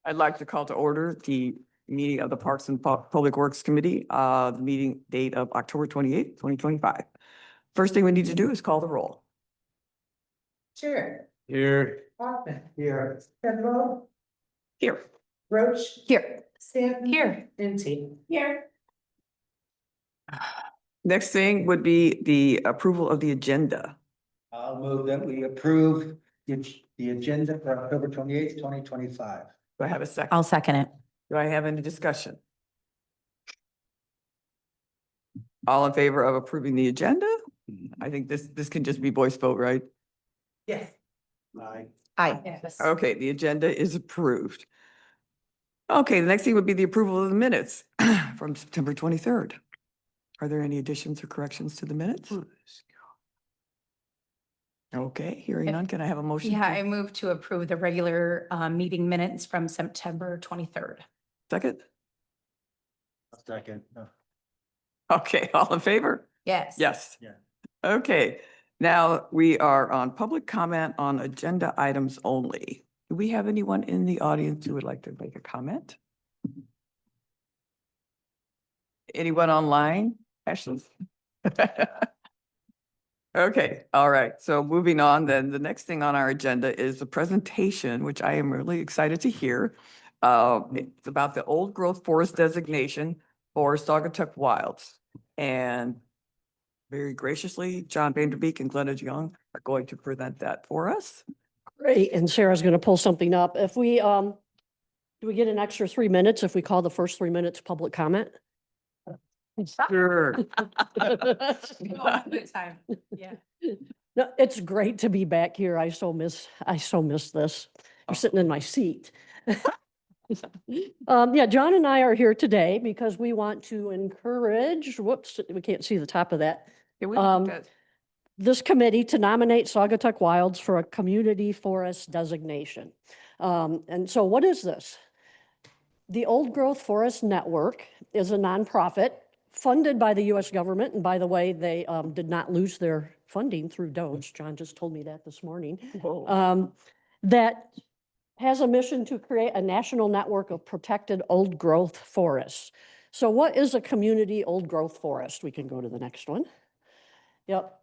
I'd like to call to order the meeting of the Parks and Public Works Committee, the meeting date of October 28th, 2025. First thing we need to do is call the roll. Sure. Here. Hoffman. Here. Fenwell. Here. Roach. Here. Stanton. Here. And T. Here. Next thing would be the approval of the agenda. I'll move that we approve the agenda for October 28th, 2025. Do I have a second? I'll second it. Do I have any discussion? All in favor of approving the agenda? I think this can just be voice vote, right? Yes. Aye. Aye. Yes. Okay, the agenda is approved. Okay, the next thing would be the approval of the minutes from September 23rd. Are there any additions or corrections to the minutes? Okay, hearing none, can I have a motion? Yeah, to- I move to approve the regular meeting minutes from September 23rd. Second? Second. Okay, all in favor? Yes. Yes. Yeah. Okay, now we are on public comment on agenda items only. Do we have anyone in the audience who would like to make a comment? Anyone online? Ashley? Okay, all right. So moving on, then the next thing on our agenda is the presentation, which I am really excited to hear. It's about the old growth forest designation for Saugatuck Wilds. And very graciously, John Vanderbeek and Glenna Young are going to present that for us. Great, and Sarah's going to pull something up. If we, do we get an extra 3 minutes if we call the first 3 minutes public comment? Sure. Good time. Yeah. No, it's great to be back here. I so miss this. I'm sitting in my seat. Yeah, John and I are here today because we want to encourage, whoops, we can't see the top of that. Yeah, we Um, did that. This committee to nominate Saugatuck Wilds for a community forest designation. And so what is this? The Old Growth Forest Network is a nonprofit funded by the US government. And by the way, they did not lose their funding through DOGE. John just told me that this morning. Whoa. That has a mission to create a national network of protected old growth forests. So what is a community old growth forest? We can go to the next one. Yep.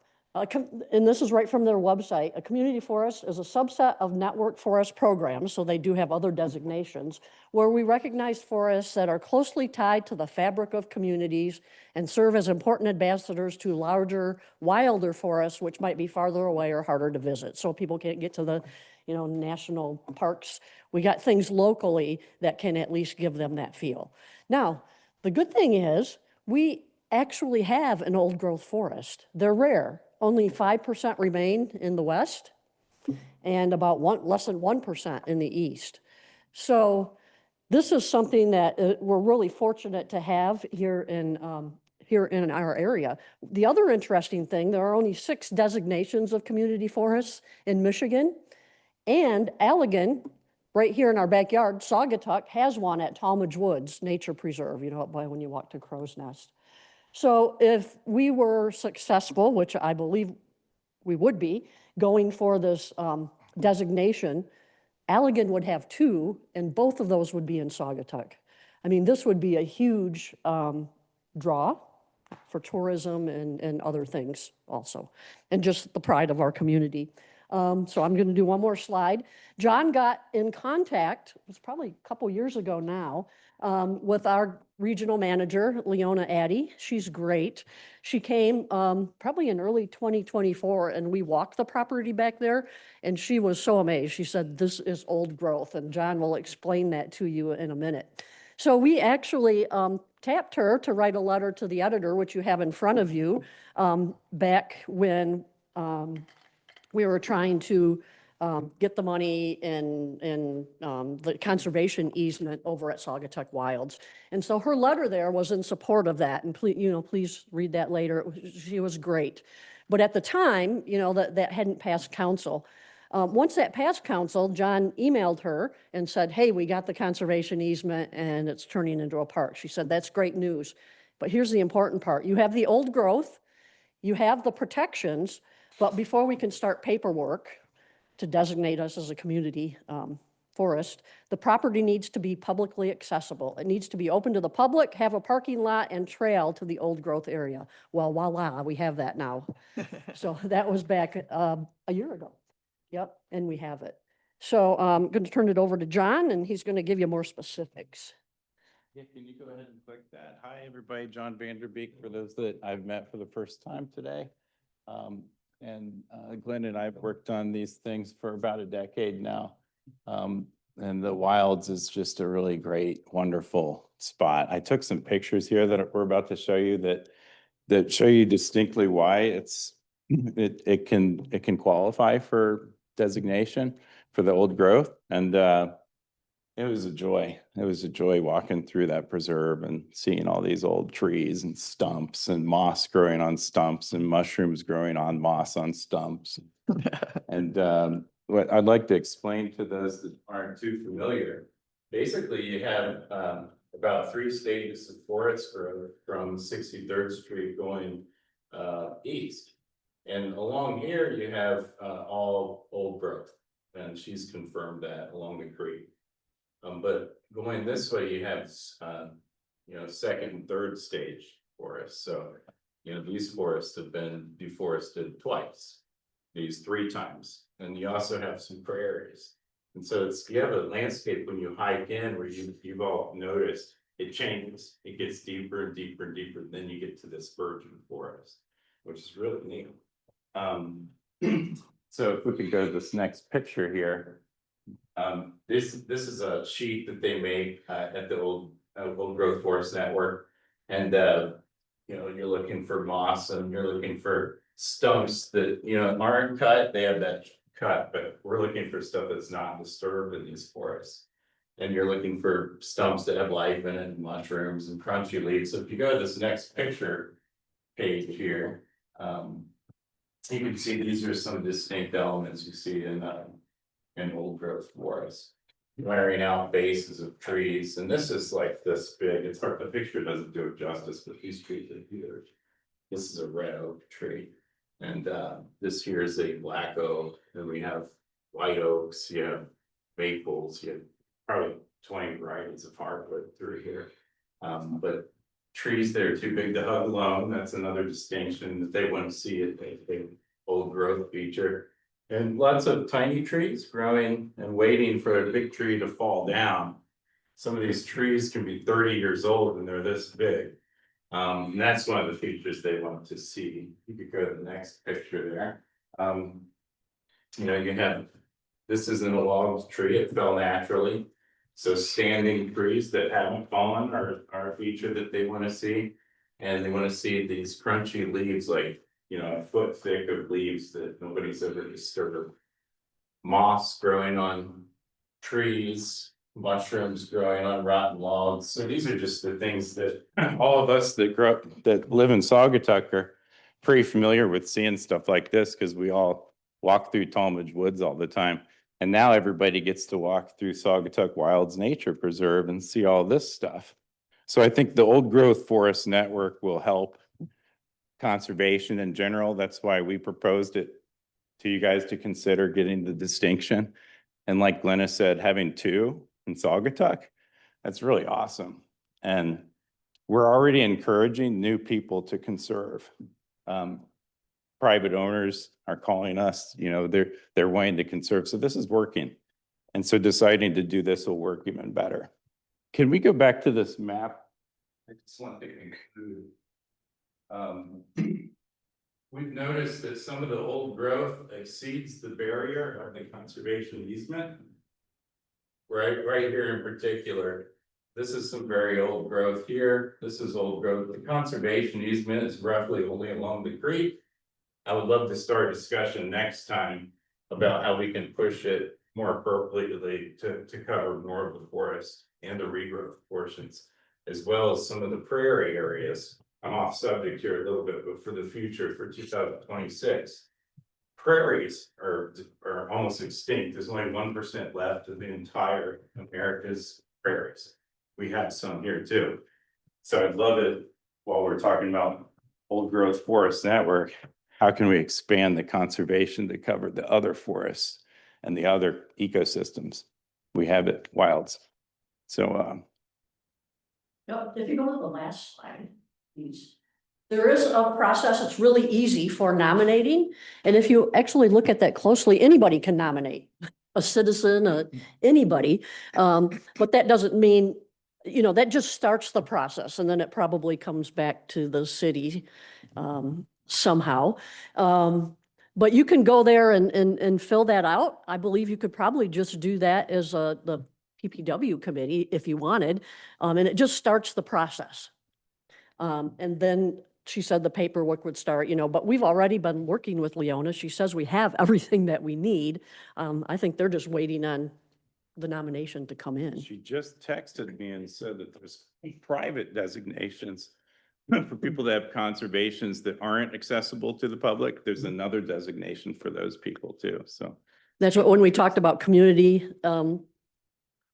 And this is right from their website. A community forest is a subset of network forest programs, so they do have other designations, where we recognize forests that are closely tied to the fabric of communities and serve as important ambassadors to larger, wilder forests, which might be farther away or harder to visit. So people can't get to the, national parks. We got things locally that can at least give them that feel. Now, the good thing is we actually have an old growth forest. They're rare. Only 5% remain in the West and about less than 1% in the East. So this is something that we're really fortunate to have here in our area. The other interesting thing, there are only 6 designations of community forests in Michigan, and Allegan, right here in our backyard, Saugatuck has one at Talmadge Woods Nature Preserve, up by when you walk to Crow's Nest. So if we were successful, which I believe we would be, going for this designation, Allegan would have 2, and both of those would be in Saugatuck. I mean, this would be a huge draw for tourism and other things also, and just the pride of our community. So I'm going to do one more slide. John got in contact, it was probably a couple years ago now, with our regional manager, Leona Addy. She's great. She came probably in early 2024, and we walked the property back there, and she was so amazed. She said, this is old growth, and John will explain that to you in a minute. So we actually tapped her to write a letter to the editor, which you have in front of you, back when we were trying to get the money in the conservation easement over at Saugatuck Wilds. And so her letter there was in support of that. And please read that later. She was great. But at the time, that hadn't passed council. Once that passed council, John emailed her and said, hey, we got the conservation easement and it's turning into a park. She said, that's great news. But here's the important part. You have the old growth, you have the protections, but before we can start paperwork to designate us as a community forest, the property needs to be publicly accessible. It needs to be open to the public, have a parking lot and trail to the old growth area. Well, voila, we have that now. So that was back a year ago. Yep, and we have it. So I'm going to turn it over to John, and he's going to give you more specifics. Yeah, can you go ahead and click that? Hi, everybody, John Vanderbeek, for those that I've met for the first time today. Glenn and I have worked on these things for about a decade now. And the Wilds is just a really great, wonderful spot. I took some pictures here that we're about to show you that show you distinctly why it can qualify for designation for the old growth. And it was a joy. It was a joy walking through that preserve and seeing all these old trees and stumps and moss growing on stumps and mushrooms growing on moss on stumps. And what I'd like to explain to those that aren't too familiar, basically you have about 3 stages of forest growth from 63rd Street going east. And along here you have all old growth, and she's confirmed that along the creek. But going this way, you have, second and third stage forests. So, these forests have been deforested twice, these 3 times. And you also have some prairies. And so you have a landscape when you hike in where you've all noticed it changes. It gets deeper and deeper and deeper. Then you get to this virgin forest, which is really neat. So if we could go to this next picture here. This is a sheet that they made at the old growth forest network, and you're looking for moss and you're looking for stumps that aren't cut. They have that cut, but we're looking for stuff that's not disturbed in these forests. And you're looking for stumps that have life in it, mushrooms and crunchy leaves. So if you go to this next picture page here, you can see these are some distinct elements you see in old growth forests. Wearing out bases of trees, and this is like this big. It's hard, the picture doesn't do it justice, but these trees are huge. This is a red oak tree, and this here is a black oak, and we have white oaks, you have maples, you have probably 20 varieties of hardwood through here. But trees that are too big to hug alone, that's another distinction that they want to see it, a old growth feature. And lots of tiny trees growing and waiting for a big tree to fall down. Some of these trees can be 30 years old and they're this big. And that's one of the features they want to see. You could go to the next picture there. You have, this isn't a log tree, it fell naturally. So standing trees that haven't fallen are a feature that they want to see. And they want to see these crunchy leaves, like a foot thick of leaves that nobody's ever disturbed. Moss growing on trees, mushrooms growing on rotten logs. So these are just the things that all of us that grew up, that live in Saugatuck are pretty familiar with seeing stuff like this, because we all walk through Talmadge Woods all the time. And now everybody gets to walk through Saugatuck Wilds Nature Preserve and see all this stuff. So I think the old growth forest network will help conservation in general. That's why we proposed it to you guys to consider getting the distinction. And like Glenna said, having 2 in Saugatuck, that's really awesome. And we're already encouraging new people to conserve. Private owners are calling us, they're wanting to conserve. So this is working. And so deciding to do this will work even better. Can we go back to this map? I just want to include. We've noticed that some of the old growth exceeds the barrier of the conservation easement. Right here in particular, this is some very old growth here. This is old growth. The conservation easement is roughly only along the creek. I would love to start a discussion next time about how we can push it more appropriately to cover more of the forest and the regrowth portions, as well as some of the prairie areas. I'm off subject here a little bit, but for the future, for 2026, prairies are almost extinct. There's only 1% left of the entire America's prairies. We have some here too. So I'd love it, while we're talking about old growth forest network, how can we expand the conservation to cover the other forests and the other ecosystems? we have it wilds. So, Yep, if you go to the last slide, please. There is a process, it's really easy for nominating, and if you actually look at that closely, anybody can nominate. A citizen, anybody, but that doesn't mean, you know, that just starts the process, and then it probably comes back to the city somehow. But you can go there and fill that out. I believe you could probably just do that as the PPW committee if you wanted, and it just starts the process. And then she said the paperwork would start, you know, but we've already been working with Leona. She says we have everything that we need. I think they're just waiting on the nomination to come in. she just texted me and said that there's private designations for people that have conservations that aren't accessible to the public. There's another designation for those people too, so. That's what, when we talked about community,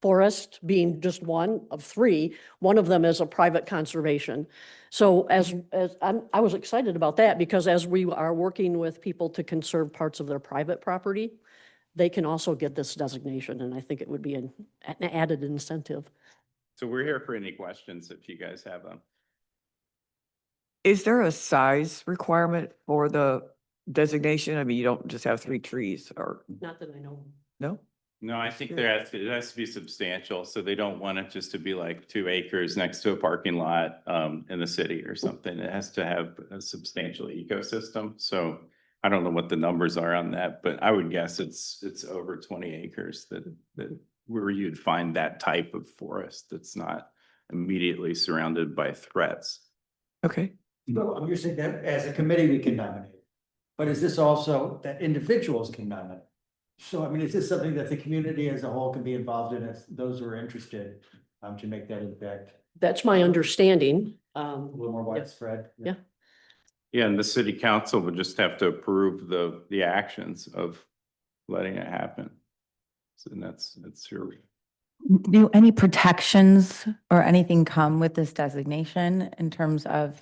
forest being just one of three, one of them is a private conservation. So I was excited about that because as we are working with people to conserve parts of their private property, they can also get this designation, and I think it would be an added incentive. So we're here for any questions if you guys have them. Is there a size requirement for the designation? I mean, you don't just have 3 trees or, Not that I know. no? No, I think Sure. it has to be substantial, so they don't want it just to be like 2 acres next to a parking lot in the city or something. It has to have a substantial ecosystem, so I don't know what the numbers are on that, but I would guess it's over 20 acres that where you'd find that type of forest that's not immediately surrounded by threats. Okay. So you're saying that as a committee, we can nominate, but is this also that individuals can nominate? So, I mean, is this something that the community as a whole can be involved in, as those who are interested, to make that impact That's my understanding. a little more widespread? Yeah. Yeah, and the city council would just have to approve the actions of letting it happen. So that's your. Do any protections or anything come with this designation in terms of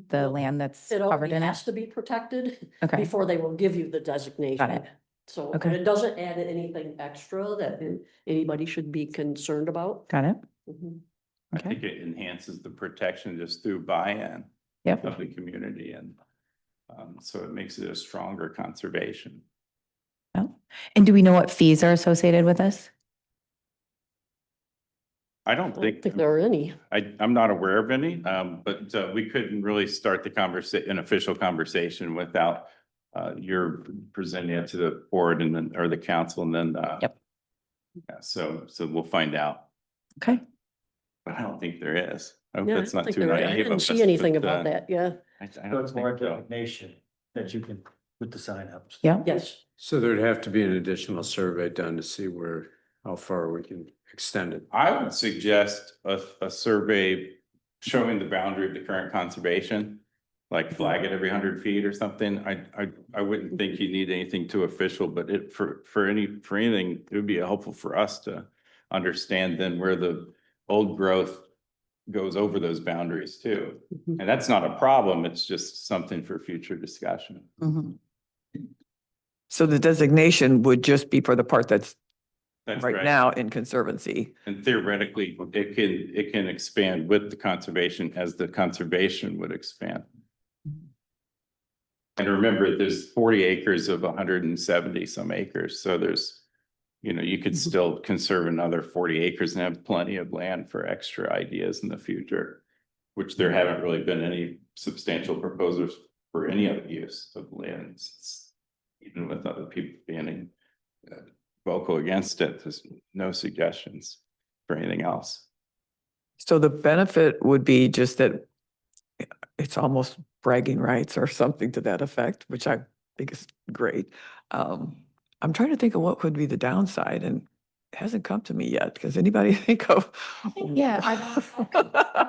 the Well, land that's It covered already in it? has to be protected Okay, before they will give you the designation. it. So Okay. it doesn't add anything extra that anybody should be concerned about. got it. Mhm. I Okay. think it enhances the protection just through buy-in Yep. of the community and so it makes it a stronger conservation. Oh. And do we know what fees are associated with this? I I don't don't think, think there are any. I'm not aware of any, but we couldn't really start an official conversation without you're presenting it to the board and then, or the council and then. Yep. Yeah, so we'll find out, Okay, but I don't think there is. I hope Yeah, I that's don't not think too there is. I naive. didn't of see us, anything but, about that, yeah. I So don't it's more think so. designation that you can put the sign up. yeah, Yes. So there'd have to be an additional survey done to see how far we can extend it. I would suggest a survey showing the boundary of the current conservation. Like flag it every 100 feet or something. I wouldn't think you need anything too official, but for anything, it would be helpful for us to understand then where the old growth goes over those boundaries too. Mhm. And that's not a problem. It's just something for future discussion. mhm, So the designation would just be for the part that's That's right now in conservancy. And theoretically, it can expand with the conservation as the conservation would expand. And remember, there's 40 acres of 170 some acres, so there's, you could still conserve another 40 acres and have plenty of land for extra ideas in the future. Which there haven't really been any substantial proposals for any other use of land. Even with other people being vocal against it, there's no suggestions for anything else. So the benefit would be just that it's almost bragging rights or something to that effect, which I think is great. I'm trying to think of what could be the downside, and it hasn't come to me yet. Does anybody think of? Yeah,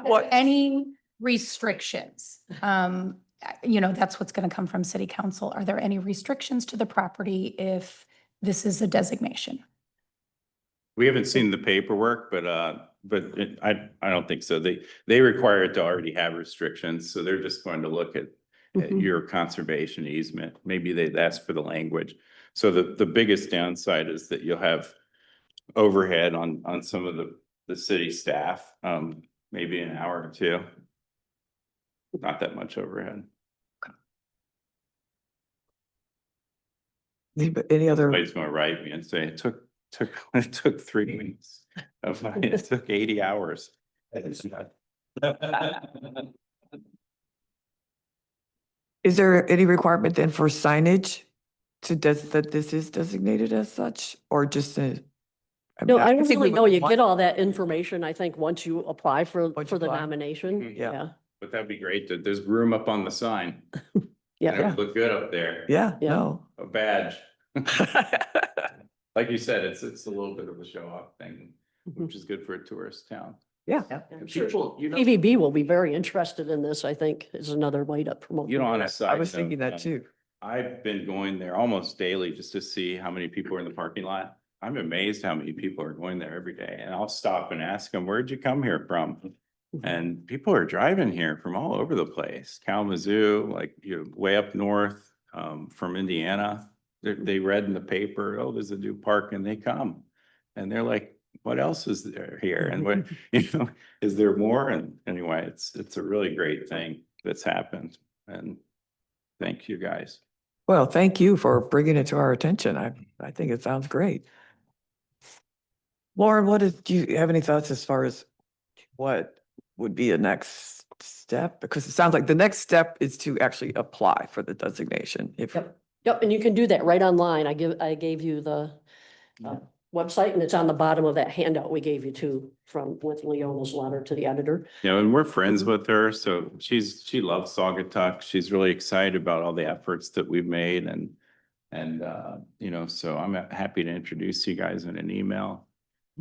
What? Any restrictions? That's what's going to come from city council. Are there any restrictions to the property if this is a designation? We haven't seen the paperwork, but I don't think so. They require it to already have restrictions, so they're just going to look at Mhm. your conservation easement. Maybe they'd ask for the language. So the biggest downside is that you'll have overhead on some of the city staff, maybe an hour or two. Not that much overhead. Any other, Somebody's gonna write me and say, it took 3 weeks. It took 80 hours. is there any requirement then for signage that this is designated as such, or just a? No, I don't think we really know. would You want- get all that information, I think, once you apply for Once you the apply. nomination. Mhm. Yeah. But that'd be great, that there's room up on the sign. Yeah. It would look good up there. Yeah, Yeah. no. A badge. Like you said, it's a little bit of a show off thing, Mhm. which is good for a tourist town. Yeah, I'm sure People, PVB will be very interested in this, I think, is another way to promote. you know, on a I side was note, thinking that too. I've been going there almost daily just to see how many people are in the parking lot. I'm amazed how many people are going there every day, and I'll stop and ask them, where'd you come here from? Mhm. And people are driving here from all over the place, Kalamazoo, like, way up north, from Indiana. They read in the paper, oh, there's a new park, and they come. And they're like, what else is there here? And what, is there more? And anyway, it's a really great thing that's happened. And thank you, guys. Well, thank you for bringing it to our attention. I think it sounds great. Lauren, do you have any thoughts as far as what would be a next step? Because it sounds like the next step is to actually apply for the designation. If, Yep. Yep, and you can do that right online. I gave you the website, and it's on the bottom of that handout we gave you too, with Leona's letter to the editor. You know, and we're friends with her, so she loves Saugatuck. She's really excited about all the efforts that we've made and so I'm happy to introduce you guys in an email.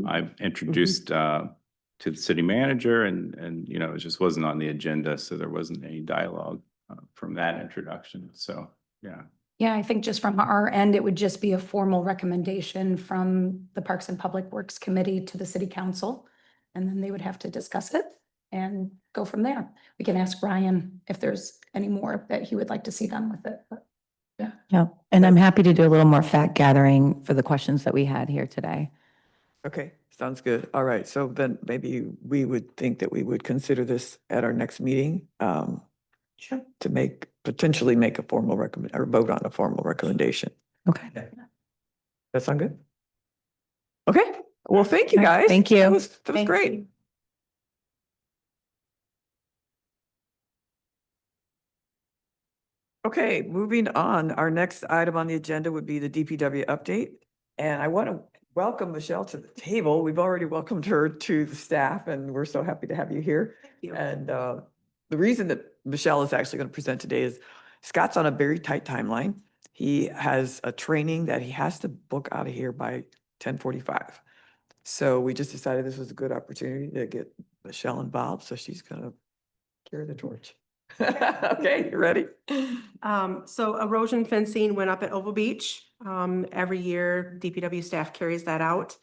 I've introduced to the city manager and it just wasn't on the agenda, so there wasn't any dialogue from that introduction. So, yeah. Yeah, I think just from our end, it would just be a formal recommendation from the Parks and Public Works Committee to the city council. And then they would have to discuss it and go from there. We can ask Ryan if there's any more that he would like to see done with it. But Yeah, and I'm happy to do a little more fact gathering for the questions that we had here today. okay, sounds good. All right, so then maybe we would think that we would consider this at our next meeting. Sure. To potentially make a formal or vote on a formal recommendation. Okay. That sound good? Okay, well, thank you, All right, guys. thank you. That was Thank great. you. Okay, moving on. Our next item on the agenda would be the DPW update. And I want to welcome Michelle to the table. We've already welcomed her to the staff, and we're so happy to have you here. And the reason that Michelle is actually going to present today is Scott's on a very tight timeline. He has a training that he has to book out of here by 10:45. So we just decided this was a good opportunity to get Michelle involved, so she's going to carry the torch. Okay, you ready? So erosion fencing went up at Oval Beach. Every year DPW staff carries that out.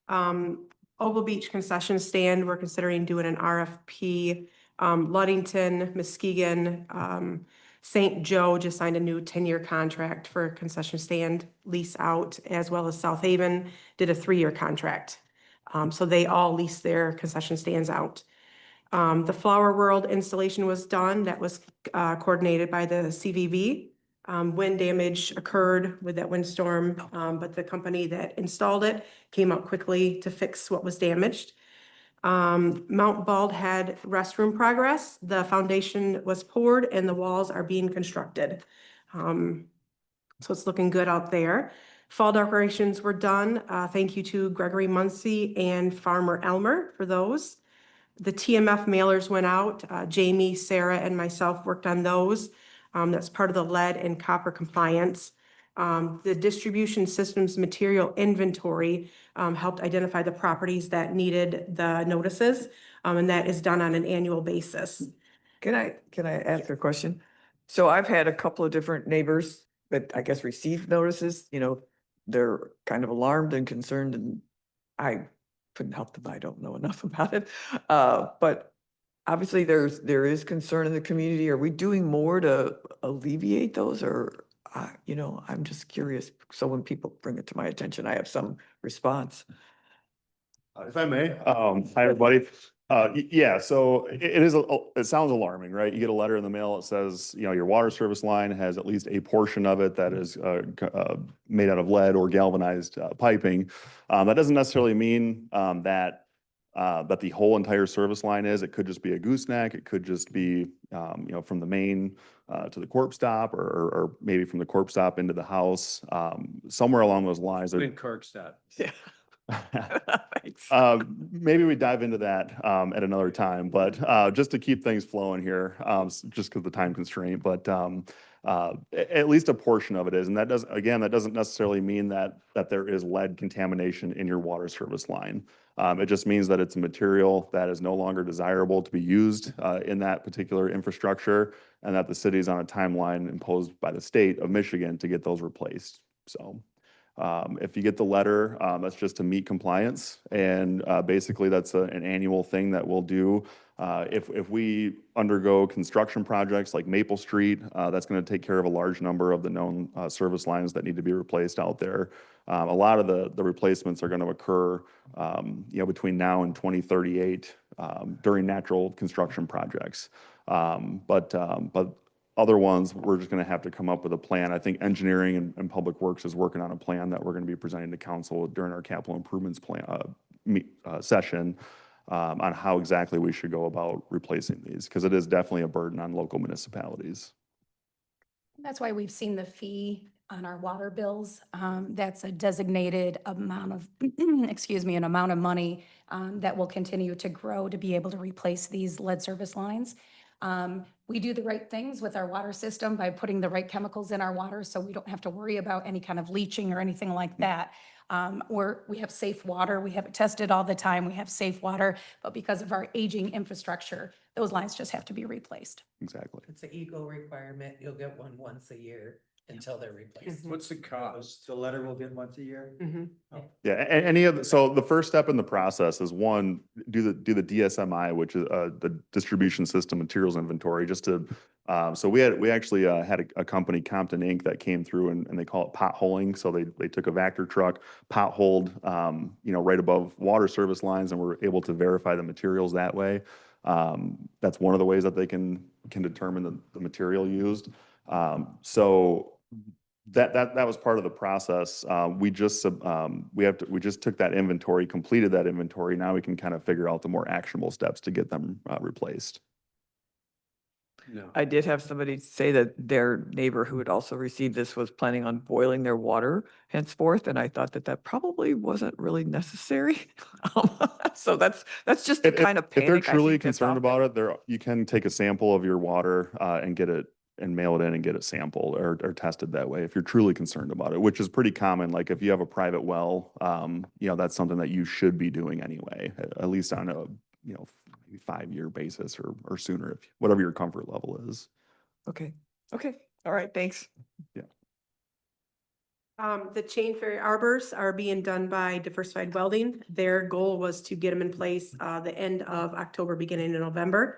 Oval Beach concession stand, we're considering doing an RFP. Ludington, Muskegon, St. Joe just signed a new 10-year contract for a concession stand lease out, as well as South Haven did a 3-year contract. So they all lease their concession stands out. The Flower World installation was done. That was coordinated by the CVV. Wind damage occurred with that windstorm, but the company that installed it came up quickly to fix what was damaged. Mount Bald had restroom progress. The foundation was poured and the walls are being constructed. So it's looking good out there. Fall decorations were done. Thank you to Gregory Muncie and Farmer Elmer for those. The TMF mailers went out. Jamie, Sarah, and myself worked on those. That's part of the lead and copper compliance. The distribution systems material inventory helped identify the properties that needed the notices, and that is done on an annual basis. Can I ask a question? So I've had a couple of different neighbors that I guess received notices, they're kind of alarmed and concerned, and I couldn't help them. I don't know enough about it. But obviously there is concern in the community. Are we doing more to alleviate those, or, I'm just curious. So when people bring it to my attention, I have some response. If I may, hi, everybody. Yeah, so it is, it sounds alarming, right? You get a letter in the mail, it says, you know, your water service line has at least a portion of it that is made out of lead or galvanized piping. That doesn't necessarily mean that that the whole entire service line is. It could just be a gooseneck. It could just be, you know, from the main to the corp stop, or maybe from the corp stop into the house. Somewhere along those lines. In Kirkstad. Yeah. Thanks. Maybe we dive into that at another time, but just to keep things flowing here, just because of the time constraint, but at least a portion of it is, and that doesn't, again, that doesn't necessarily mean that there is lead contamination in your water service line. It just means that it's a material that is no longer desirable to be used in that particular infrastructure, and that the city is on a timeline imposed by the state of Michigan to get those replaced. So. If you get the letter, that's just to meet compliance, and basically that's an annual thing that we'll do. If we undergo construction projects like Maple Street, that's going to take care of a large number of the known service lines that need to be replaced out there. A lot of the replacements are going to occur, you know, between now and 2038 during natural construction projects. But other ones, we're just going to have to come up with a plan. I think engineering and public works is working on a plan that we're going to be presenting to council during our capital improvements plan session on how exactly we should go about replacing these, because it is definitely a burden on local municipalities. That's why we've seen the fee on our water bills. That's a designated amount of, excuse me, an amount of money that will continue to grow to be able to replace these lead service lines. We do the right things with our water system by putting the right chemicals in our water, so we don't have to worry about any kind of leaching or anything like that. We have safe water. We have it tested all the time. We have safe water, but because of our aging infrastructure, those lines just have to be replaced. Exactly. It's an EGO requirement. You'll get one once a year until they're replaced. What's the cost? The letter we'll get once a year? Mhm. Yeah, any of so the first step in the process is, one, do the DSMI, which is the distribution system materials inventory, just to so we actually had a company, Compton Inc., that came through and they call it potholing. So they took a Vector truck, potholed you know, right above water service lines, and were able to verify the materials that way. That's one of the ways that they can determine the material used. So that was part of the process. We just took that inventory, completed that inventory. Now we can kind of figure out the more actionable steps to get them replaced. No. I did have somebody say that their neighbor who had also received this was planning on boiling their water henceforth, and I thought that probably wasn't really necessary. So that's just the kind of panic. If they're I truly think that's concerned out there. about it, you can take a sample of your water and get it and mail it in and get it sampled or tested that way if you're truly concerned about it, which is pretty common. Like if you have a private well, you know, that's something that you should be doing anyway, at least on a, you know, maybe 5-year basis or sooner, if whatever your comfort level is. Okay, all right, thanks. Yeah. The chain ferry arbors are being done by Diversified Welding. Their goal was to get them in place the end of October, beginning of November.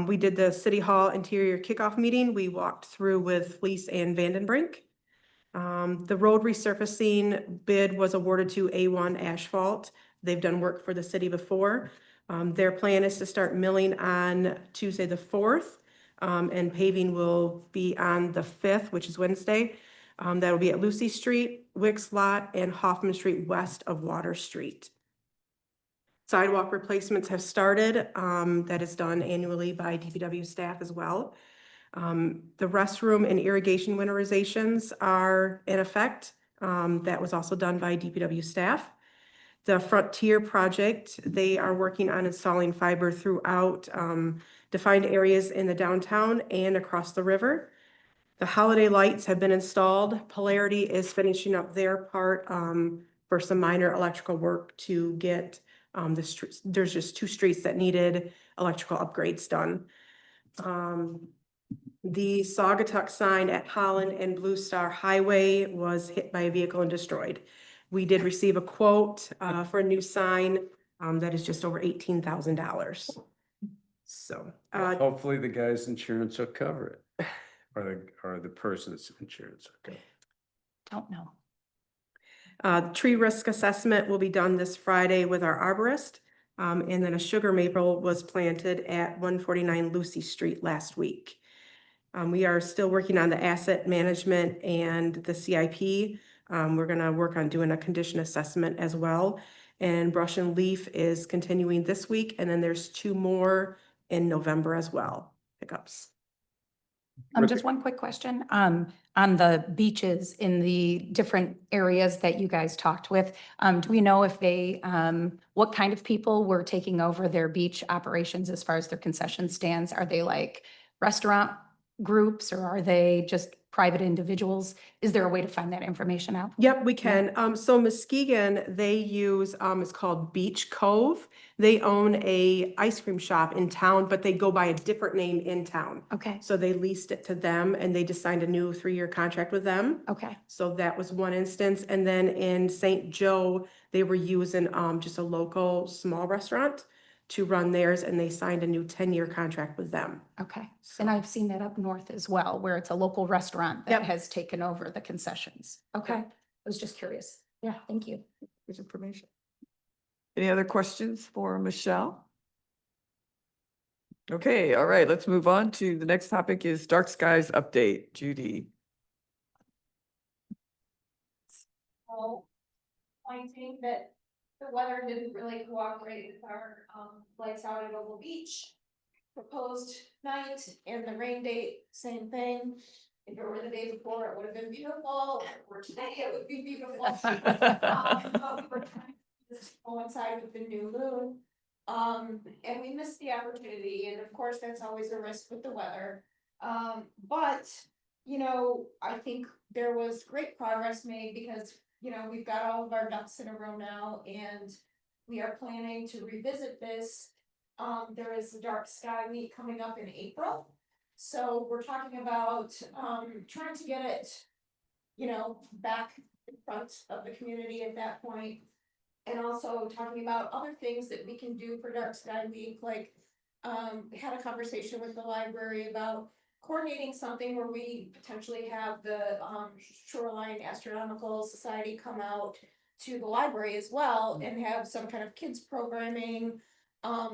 We did the City Hall interior kickoff meeting. We walked through with Fleece and Vandenbrink. The road resurfacing bid was awarded to A1 Asphalt. They've done work for the city before. Their plan is to start milling on Tuesday, the 4th, and paving will be on the 5th, which is Wednesday. That'll be at Lucy Street, Wicks Lot, and Hoffman Street west of Water Street. Sidewalk replacements have started. That is done annually by DPW staff as well. The restroom and irrigation winterizations are in effect. That was also done by DPW staff. The Frontier project, they are working on installing fiber throughout defined areas in the downtown and across the river. The holiday lights have been installed. Polarity is finishing up their part for some minor electrical work to get the streets. There's just 2 streets that needed electrical upgrades done. The Saugatuck sign at Holland and Blue Star Highway was hit by a vehicle and destroyed. We did receive a quote for a new sign that is just over $18,000. So Hopefully the guy's insurance will cover it, or the person's insurance will cover it. Don't know. Tree risk assessment will be done this Friday with our arborist. And then a sugar maple was planted at 149 Lucy Street last week. We are still working on the asset management and the CIP. We're gonna work on doing a condition assessment as well. And brush and leaf is continuing this week, and then there's 2 more in November as well, pickups. Just one quick question, on the beaches in the different areas that you guys talked with. Do we know if they, what kind of people were taking over their beach operations as far as their concession stands? Are they like restaurant groups or are they just private individuals? Is there a way to find that information out? Yep, we can. So Muskegon, they use, it's called Beach Cove. They own a ice cream shop in town, but they go by a different name in town. Okay, So they leased it to them and they just signed a new 3-year contract with them. okay, So that was one instance. And then in St. Joe, they were using just a local small restaurant to run theirs and they signed a new 10-year contract with them. okay. So- And I've seen that up north as well, where it's a local restaurant that Yep. has taken over the concessions. Okay, I was just curious. Yeah, thank you. Good information. Any other questions for Michelle? Okay, all right, let's move on to the next topic is dark skies update. Judy. Pointing that the weather didn't really cooperate with our lights out at Oval Beach. Proposed night and the rain date, same thing. If it were the day before, it would have been beautiful, or today it would be beautiful. But we were trying to just coincide with the new moon. And we missed the opportunity, and of course, that's always a risk with the weather. But, you know, I think there was great progress made because, you know, we've got all of our ducks in a row now, and we are planning to revisit this. There is a dark sky week coming up in April. So we're talking about, trying to get it, you know, back in front of the community at that point. And also talking about other things that we can do for Dark Sky Week, like, had a conversation with the library about coordinating something where we potentially have the, Shoreline Astronomical Society come out to the library as well and have some kind of kids programming,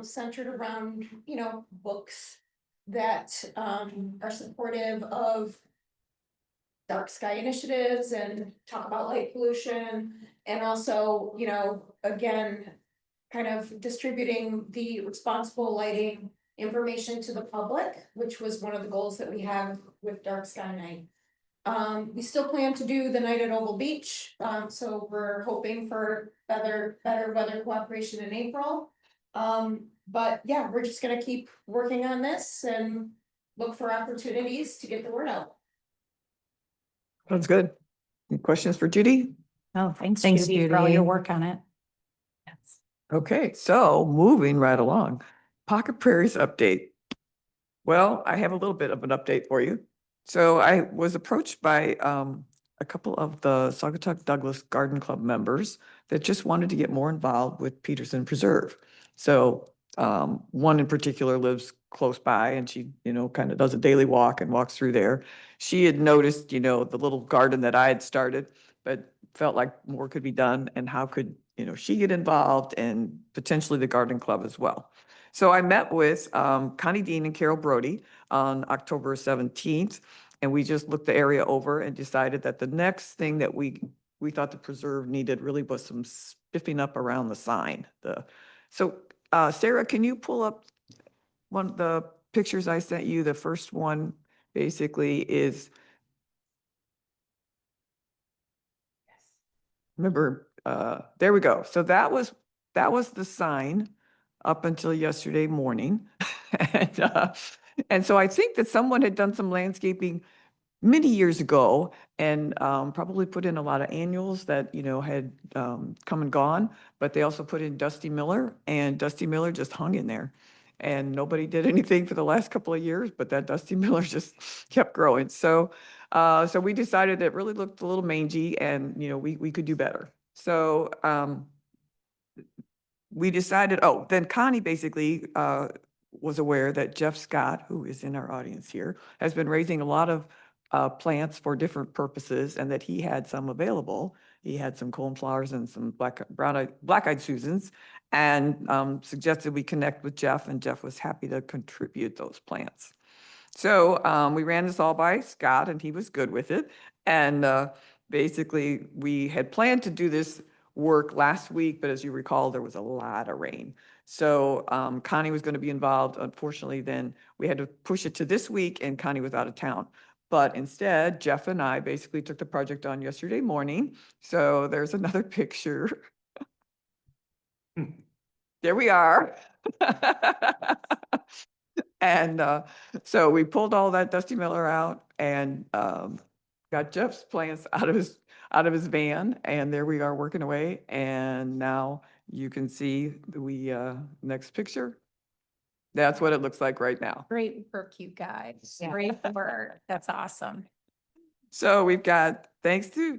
centered around, you know, books that, are supportive of dark sky initiatives and talk about light pollution. And also, you know, again, kind of distributing the responsible lighting information to the public, which was one of the goals that we have with Dark Sky Night. We still plan to do the night at Oval Beach, so we're hoping for better weather cooperation in April. But yeah, we're just gonna keep working on this and look for opportunities to get the word out. Sounds good. Any questions for Judy? Oh, thanks, Thanks, Judy, for all your Judy. work on it. Yes. Okay, so moving right along, Pocket Prairies update. Well, I have a little bit of an update for you. So I was approached by a couple of the Saugatuck Douglas Garden Club members that just wanted to get more involved with Peterson Preserve. So one in particular lives close by and she, you know, kind of does a daily walk and walks through there. She had noticed, you know, the little garden that I had started, but felt like more could be done and how could, you know, she get involved and potentially the garden club as well. So I met with Connie Dean and Carol Brody on October 17th, and we just looked the area over and decided that the next thing that we thought the preserve needed really was some spiffing up around the sign. So Sarah, can you pull up one of the pictures I sent you? The first one basically is, remember, there we go. So that was the sign up until yesterday morning. And so I think that someone had done some landscaping many years ago and probably put in a lot of annuals that, you know, had come and gone, but they also put in Dusty Miller, and Dusty Miller just hung in there. And nobody did anything for the last couple of years, but that Dusty Miller just kept growing. So so we decided it really looked a little mangy and, you know, we could do better. So we decided, oh, then Connie basically was aware that Jeff Scott, who is in our audience here, has been raising a lot of plants for different purposes and that he had some available. He had some cornflowers and some black-eyed Susans, and suggested we connect with Jeff, and Jeff was happy to contribute those plants. So we ran this all by Scott, and he was good with it. And basically, we had planned to do this work last week, but as you recall, there was a lot of rain. So Connie was going to be involved. Unfortunately, then we had to push it to this week, and Connie was out of town. But instead, Jeff and I basically took the project on yesterday morning. So there's another picture. There we are. And so we pulled all that Dusty Miller out and got Jeff's plants out of his van, and there we are working away. And now you can see next picture. That's what it looks like right now. Great work, you guys. Great work. That's awesome. So we've got, thanks to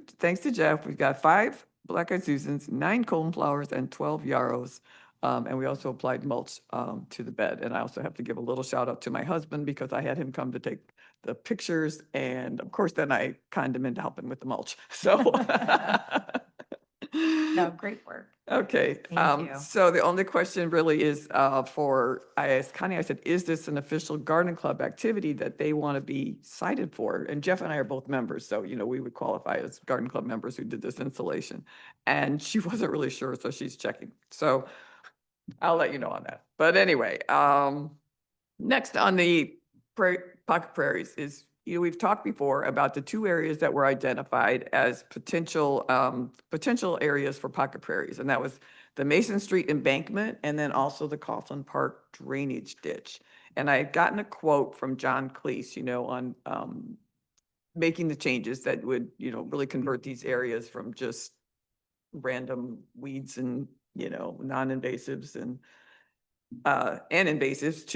Jeff, we've got 5 black-eyed Susans, 9 coneflowers, and 12 yarrows. And we also applied mulch to the bed. And I also have to give a little shout out to my husband because I had him come to take the pictures. And of course, then I conned him into helping with the mulch. So. No, great work. Okay, Thank you. so the only question really is I asked Connie, I said, is this an official garden club activity that they want to be cited for? And Jeff and I are both members, so, we would qualify as garden club members who did this installation. And she wasn't really sure, so she's checking. So I'll let you know on that. But anyway, next on the pocket prairies is, we've talked before about the 2 areas that were identified as potential areas for pocket prairies. And that was the Mason Street embankment and then also the Coughlin Park drainage ditch. And I had gotten a quote from John Cleese, on making the changes that would, really convert these areas from just random weeds and, non-invasives and invasives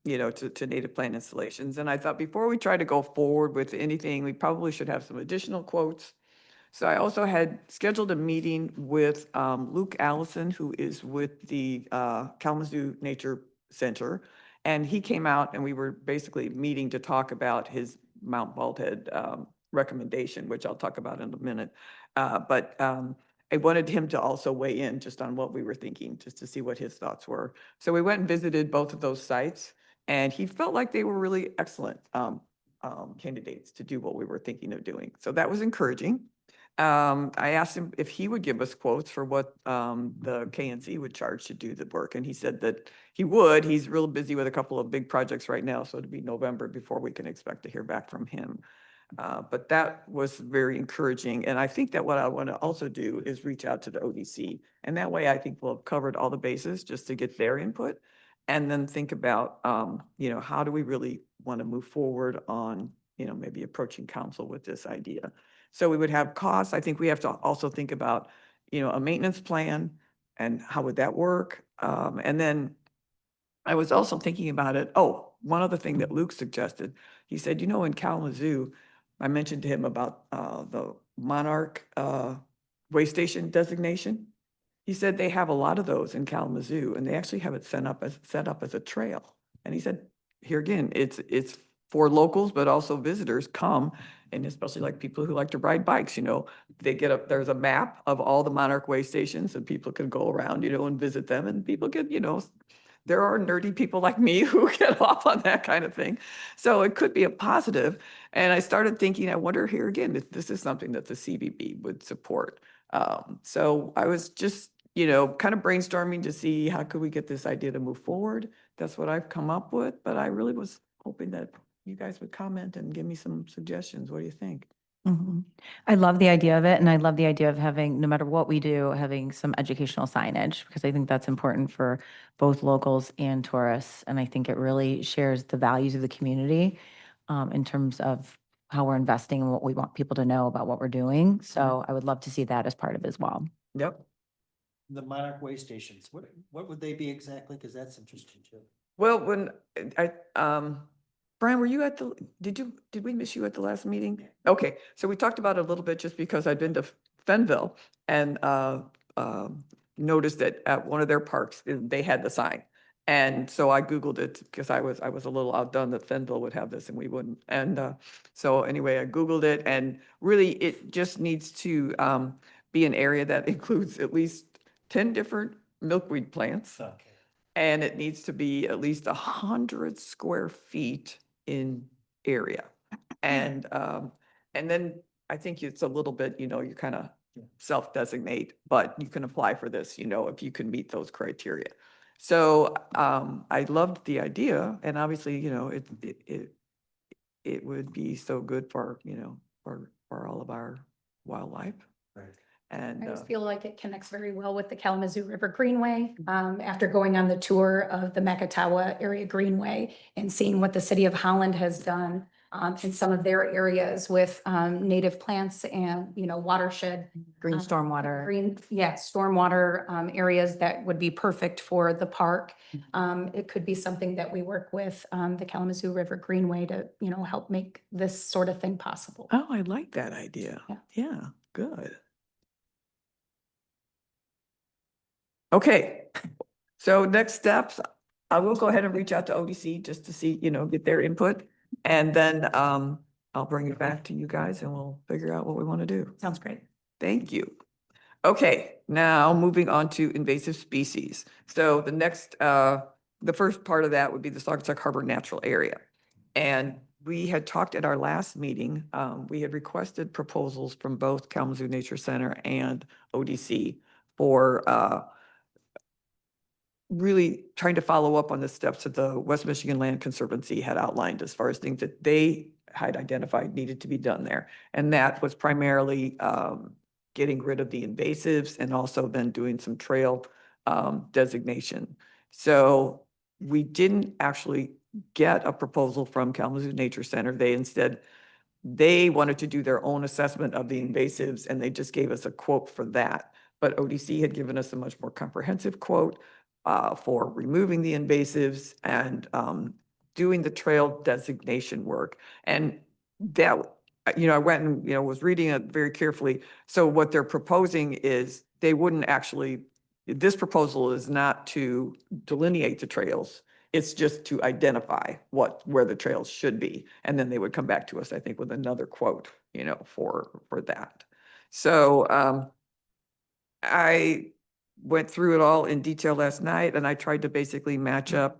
to native plant installations. And I thought before we try to go forward with anything, we probably should have some additional quotes. So I also had scheduled a meeting with Luke Allison, who is with the Kalamazoo Nature Center. And he came out and we were basically meeting to talk about his Mount Baldhead recommendation, which I'll talk about in a minute. But I wanted him to also weigh in just on what we were thinking, just to see what his thoughts were. So we went and visited both of those sites. And he felt like they were really excellent candidates to do what we were thinking of doing. So that was encouraging. I asked him if he would give us quotes for what the KNC would charge to do the work. And he said that he would. He's real busy with a couple of big projects right now. So it'll be November before we can expect to hear back from him. But that was very encouraging. And I think that what I want to also do is reach out to the ODC. And that way I think we'll have covered all the bases just to get their input. And then think about, how do we really want to move forward on, maybe approaching council with this idea. So we would have costs. I think we have to also think about, a maintenance plan and how would that work? And then I was also thinking about it. Oh, one other thing that Luke suggested, he said, in Kalamazoo, I mentioned to him about the Monarch way station designation. He said they have a lot of those in Kalamazoo, and they actually have it set up as a trail. And he said, here again, it's for locals, but also visitors come, and especially like people who like to ride bikes. There's a map of all the Monarch way stations, and people can go around, and visit them, and people get, there are nerdy people like me who get off on that kind of thing. So it could be a positive. And I started thinking, I wonder here again, if this is something that the CBB would support. So I was just, kind of brainstorming to see how could we get this idea to move forward. That's what I've come up with, but I really was hoping that you guys would comment and give me some suggestions. What do you think? Mhm. I love the idea of it, and I love the idea of having, no matter what we do, having some educational signage, because I think that's important for both locals and tourists. And I think it really shares the values of the community in terms of how we're investing and what we want people to know about what we're doing. So I would love to see that as part of it as well. Yep. The Monarch way stations, what would they be exactly? Because that's interesting too. Well, when Brian, were you did we miss you at the last meeting? Okay, so we talked about it a little bit just because I'd been to Fenville and noticed that at one of their parks, they had the sign. And so I Googled it because I was a little outdone that Fenville would have this and we wouldn't. And so anyway, I Googled it and really it just needs to be an area that includes at least 10 different milkweed plants. Okay. And it needs to be at least 100 square feet in area. And then I think it's a little bit, you kind of self-designate, but you can apply for this, if you can meet those criteria. So I loved the idea and obviously, it would be so good for, for all of our wildlife. Right. And I just feel like it connects very well with the Kalamazoo River Greenway. After going on the tour of the Makatawa Area Greenway and seeing what the city of Holland has done in some of their areas with native plants and, watershed. Green stormwater. Stormwater areas that would be perfect for the park. It could be something that we work with the Kalamazoo River Greenway to, help make this sort of thing possible. oh, I like that idea. Yeah. Yeah, good. Okay, so next steps, I will go ahead and reach out to ODC just to see, get their input. And then I'll bring it back to you guys and we'll figure out what we want to do. Sounds great. Thank you. Okay, now moving on to invasive species. So the next, the first part of that would be the Saugatuck Harbor Natural Area. And we had talked at our last meeting, we had requested proposals from both Kalamazoo Nature Center and ODC for really trying to follow up on the steps that the West Michigan Land Conservancy had outlined as far as things that they had identified needed to be done there. And that was primarily getting rid of the invasives and also then doing some trail designation. So we didn't actually get a proposal from Kalamazoo Nature Center. They wanted to do their own assessment of the invasives and they just gave us a quote for that. But ODC had given us a much more comprehensive quote for removing the invasives and doing the trail designation work. And that, I went and, was reading it very carefully. So what they're proposing is they wouldn't actually, this proposal is not to delineate the trails. It's just to identify where the trails should be. And then they would come back to us, I think, with another quote, for that. So I went through it all in detail last night and I tried to basically match up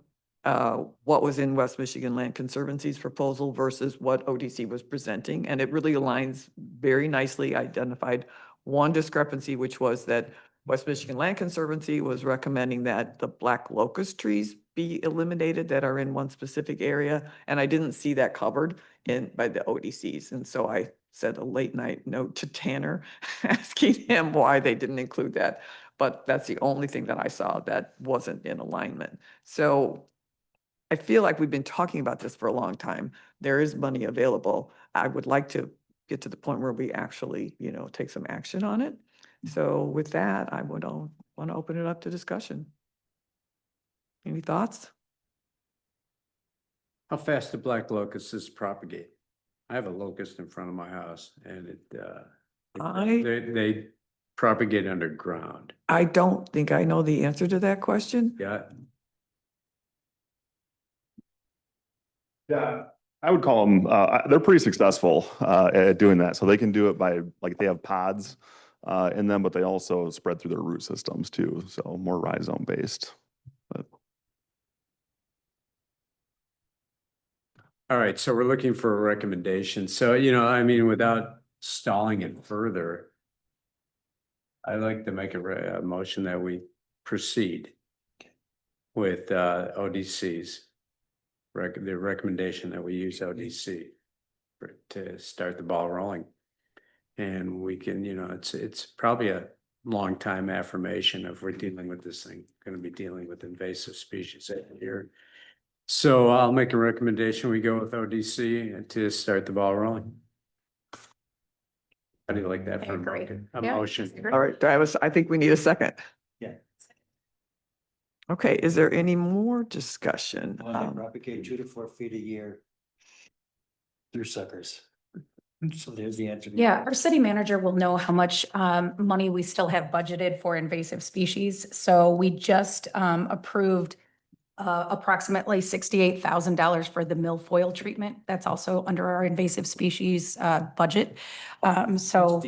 what was in West Michigan Land Conservancy's proposal versus what ODC was presenting. And it really aligns very nicely. Identified one discrepancy, which was that West Michigan Land Conservancy was recommending that the black locust trees be eliminated that are in one specific area. And I didn't see that covered by the ODCs. And so I sent a late night note to Tanner asking him why they didn't include that. But that's the only thing that I saw that wasn't in alignment. So I feel like we've been talking about this for a long time. There is money available. I would like to get to the point where we actually, take some action on it. So with that, I would want to open it up to discussion. Any thoughts? How fast do black locusts propagate? I have a locust in front of my house and they propagate underground. I don't think I know the answer to that question. Yeah. Yeah, I would call them, they're pretty successful at doing that. So they can do it by, like, they have pods in them, but they also spread through their root systems too. So more rhizome based. But All right, so we're looking for a recommendation. So, without stalling it further, I'd like to make a motion that we proceed with ODC's the recommendation that we use ODC to start the ball rolling. And we can, it's probably a long time affirmation if we're dealing with this thing, going to be dealing with invasive species every year. So I'll make a recommendation. We go with ODC to start the ball rolling. How do you like that I for agree. a Yeah, motion? agree. All right, I think we need a second. Yeah. Okay, is there any more discussion? Well, they propagate 2 to 4 feet a year through suckers. So there's the answer. Yeah, our city manager will know how much money we still have budgeted for invasive species. So we just approved approximately $68,000 for the milfoil treatment. That's also under our invasive species budget. So,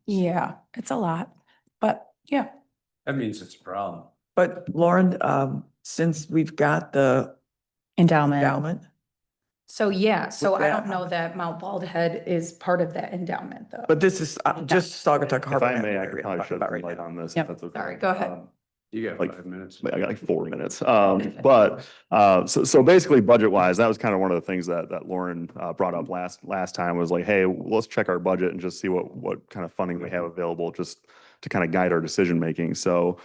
yeah, it's a lot, but yeah. That means it's a problem. But Lauren, since we've got the Endowment. endowment, So, yeah, so With I don't that- know that Mount Bald Head is part of that endowment, though. but this is just Saugatuck If Harbor. I may, I area could we're probably talking shed about some right light now. on this, Yep, if that's okay. sorry, go ahead. You got Like- 5 minutes. I got like 4 minutes. So basically budget wise, that was kind of one of the things that Lauren brought up last time was like, hey, let's check our budget and just see what kind of funding we have available just to kind of guide our decision making. So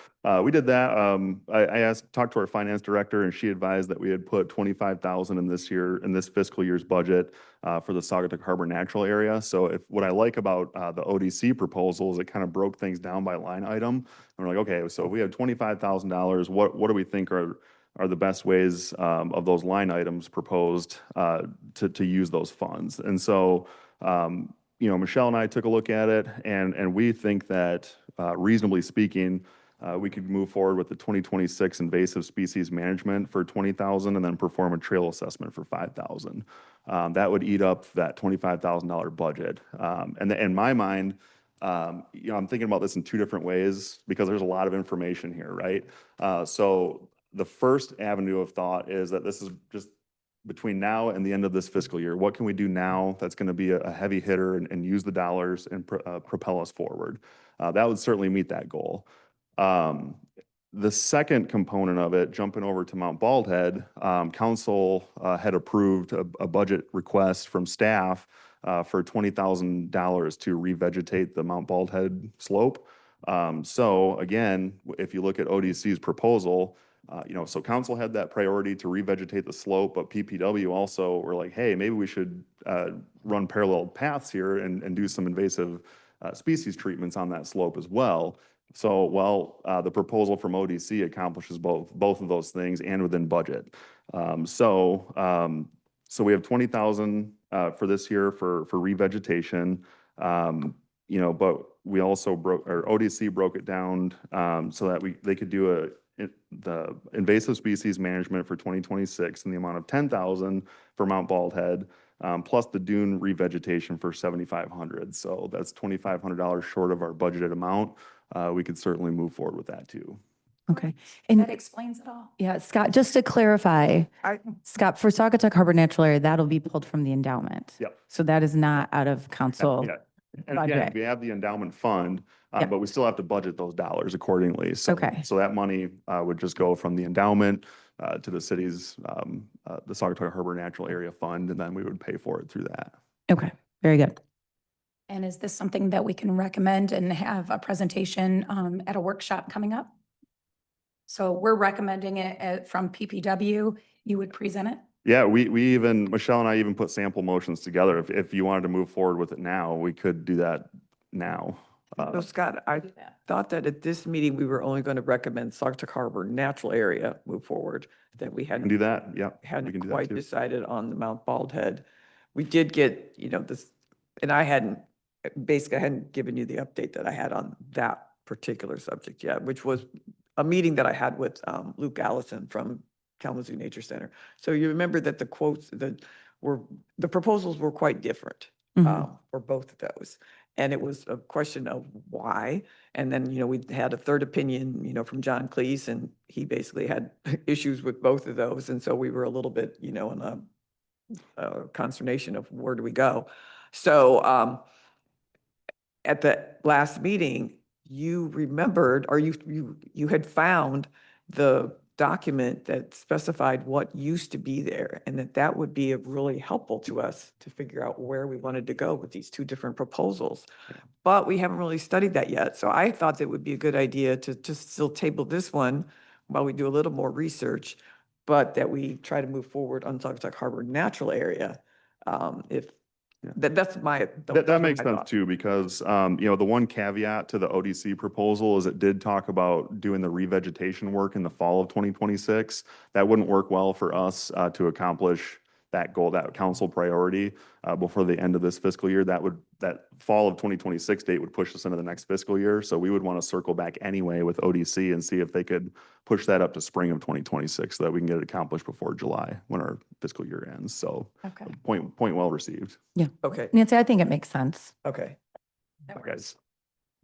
we did that. I talked to our finance director and she advised that we had put 25,000 in this fiscal year's budget for the Saugatuck Harbor Natural Area. So what I like about the ODC proposal is it kind of broke things down by line item. And we're like, okay, so we have $25,000. What do we think are the best ways of those line items proposed to use those funds? And so, Michelle and I took a look at it, and we think that reasonably speaking, we could move forward with the 2026 invasive species management for 20,000, and then perform a trail assessment for 5,000. That would eat up that $25,000 budget. And in my mind, I'm thinking about this in 2 different ways because there's a lot of information here, right? So the first avenue of thought is that this is just between now and the end of this fiscal year. What can we do now that's going to be a heavy hitter and use the dollars and propel us forward? That would certainly meet that goal. The second component of it, jumping over to Mount Bald Head, council had approved a budget request from staff for $20,000 to revegetate the Mount Bald Head slope. So again, if you look at ODC's proposal, so council had that priority to revegetate the slope, but PPW also were like, hey, maybe we should run parallel paths here and do some invasive species treatments on that slope as well. So, the proposal from ODC accomplishes both of those things and within budget. So we have 20,000 for this year for revegetation. But we also ODC broke it down so that they could do the invasive species management for 2026 in the amount of 10,000 for Mount Bald Head, plus the dune revegetation for 7,500. So that's $2,500 short of our budgeted amount. We could certainly move forward with that too. Okay. That And explains it all. yeah, Scott, just to clarify, Scott, for Saugatuck Harbor Natural Area, that'll be pulled from the endowment. Yep. So that is not out of council. Yeah. And again, budget. we have the endowment fund, Yep. but we still have to budget those dollars accordingly. So, Okay. so that money would just go from the endowment to the city's, the Saugatuck Harbor Natural Area Fund, and then we would pay for it through that. Okay, very good. And is this something that we can recommend and have a presentation at a workshop coming up? So we're recommending it from PPW. You would present it? Yeah, Michelle and I even put sample motions together. If you wanted to move forward with it now, we could do that now. So Scott, I thought that at this meeting, we were only going to recommend Saugatuck Harbor Natural Area move forward, that we Can hadn't do that, yeah. we can hadn't do that quite too. decided on the Mount Bald Head. We did get, this, and I hadn't given you the update that I had on that particular subject yet, which was a meeting that I had with Luke Allison from Kalamazoo Nature Center. So you remember that the quotes, the proposals were quite different Mhm. for both of those. And it was a question of why. And then, we had a third opinion, from John Cleese, and he basically had issues with both of those. And so we were a little bit, in a consternation of where do we go? So at the last meeting, you remembered, or you had found the document that specified what used to be there, and that would be really helpful to us to figure out where we wanted to go with these 2 different proposals. But we haven't really studied that yet. So I thought that would be a good idea to just still table this one while we do a little more research, but that we try to move forward on Saugatuck Harbor Natural Area. That's my. That makes sense too, because, the one caveat to the ODC proposal is it did talk about doing the revegetation work in the fall of 2026. That wouldn't work well for us to accomplish that goal, that council priority before the end of this fiscal year. That would that fall of 2026 date would push us into the next fiscal year. So we would want to circle back anyway with ODC and see if they could push that up to spring of 2026 so that we can get it accomplished before July when our fiscal year ends. So Okay. point well received. Okay, Nancy, I think it makes sense. okay. That Bye, works.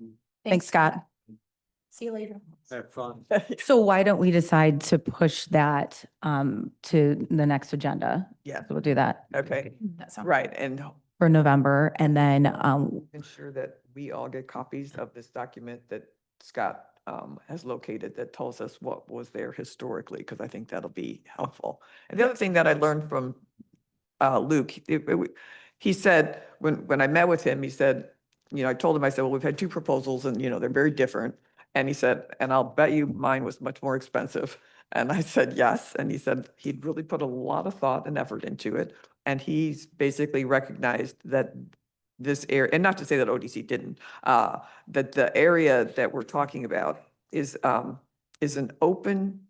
guys. Thanks, Scott. See you later. Have fun. So why don't we decide to push that to the next agenda? Yeah, So we'll do that okay, That sounds. right, and for November, and then ensure that we all get copies of this document that Scott has located that tells us what was there historically, because I think that'll be helpful. And the other thing that I learned from Luke, he said, when I met with him, he said, you know, I told him, I said, well, we've had two proposals and, you know, they're very different. And he said, and I'll bet you mine was much more expensive. And I said, yes. And he said he'd really put a lot of thought and effort into it. And he's basically recognized that this area, and not to say that ODC didn't, that the area that we're talking about is an open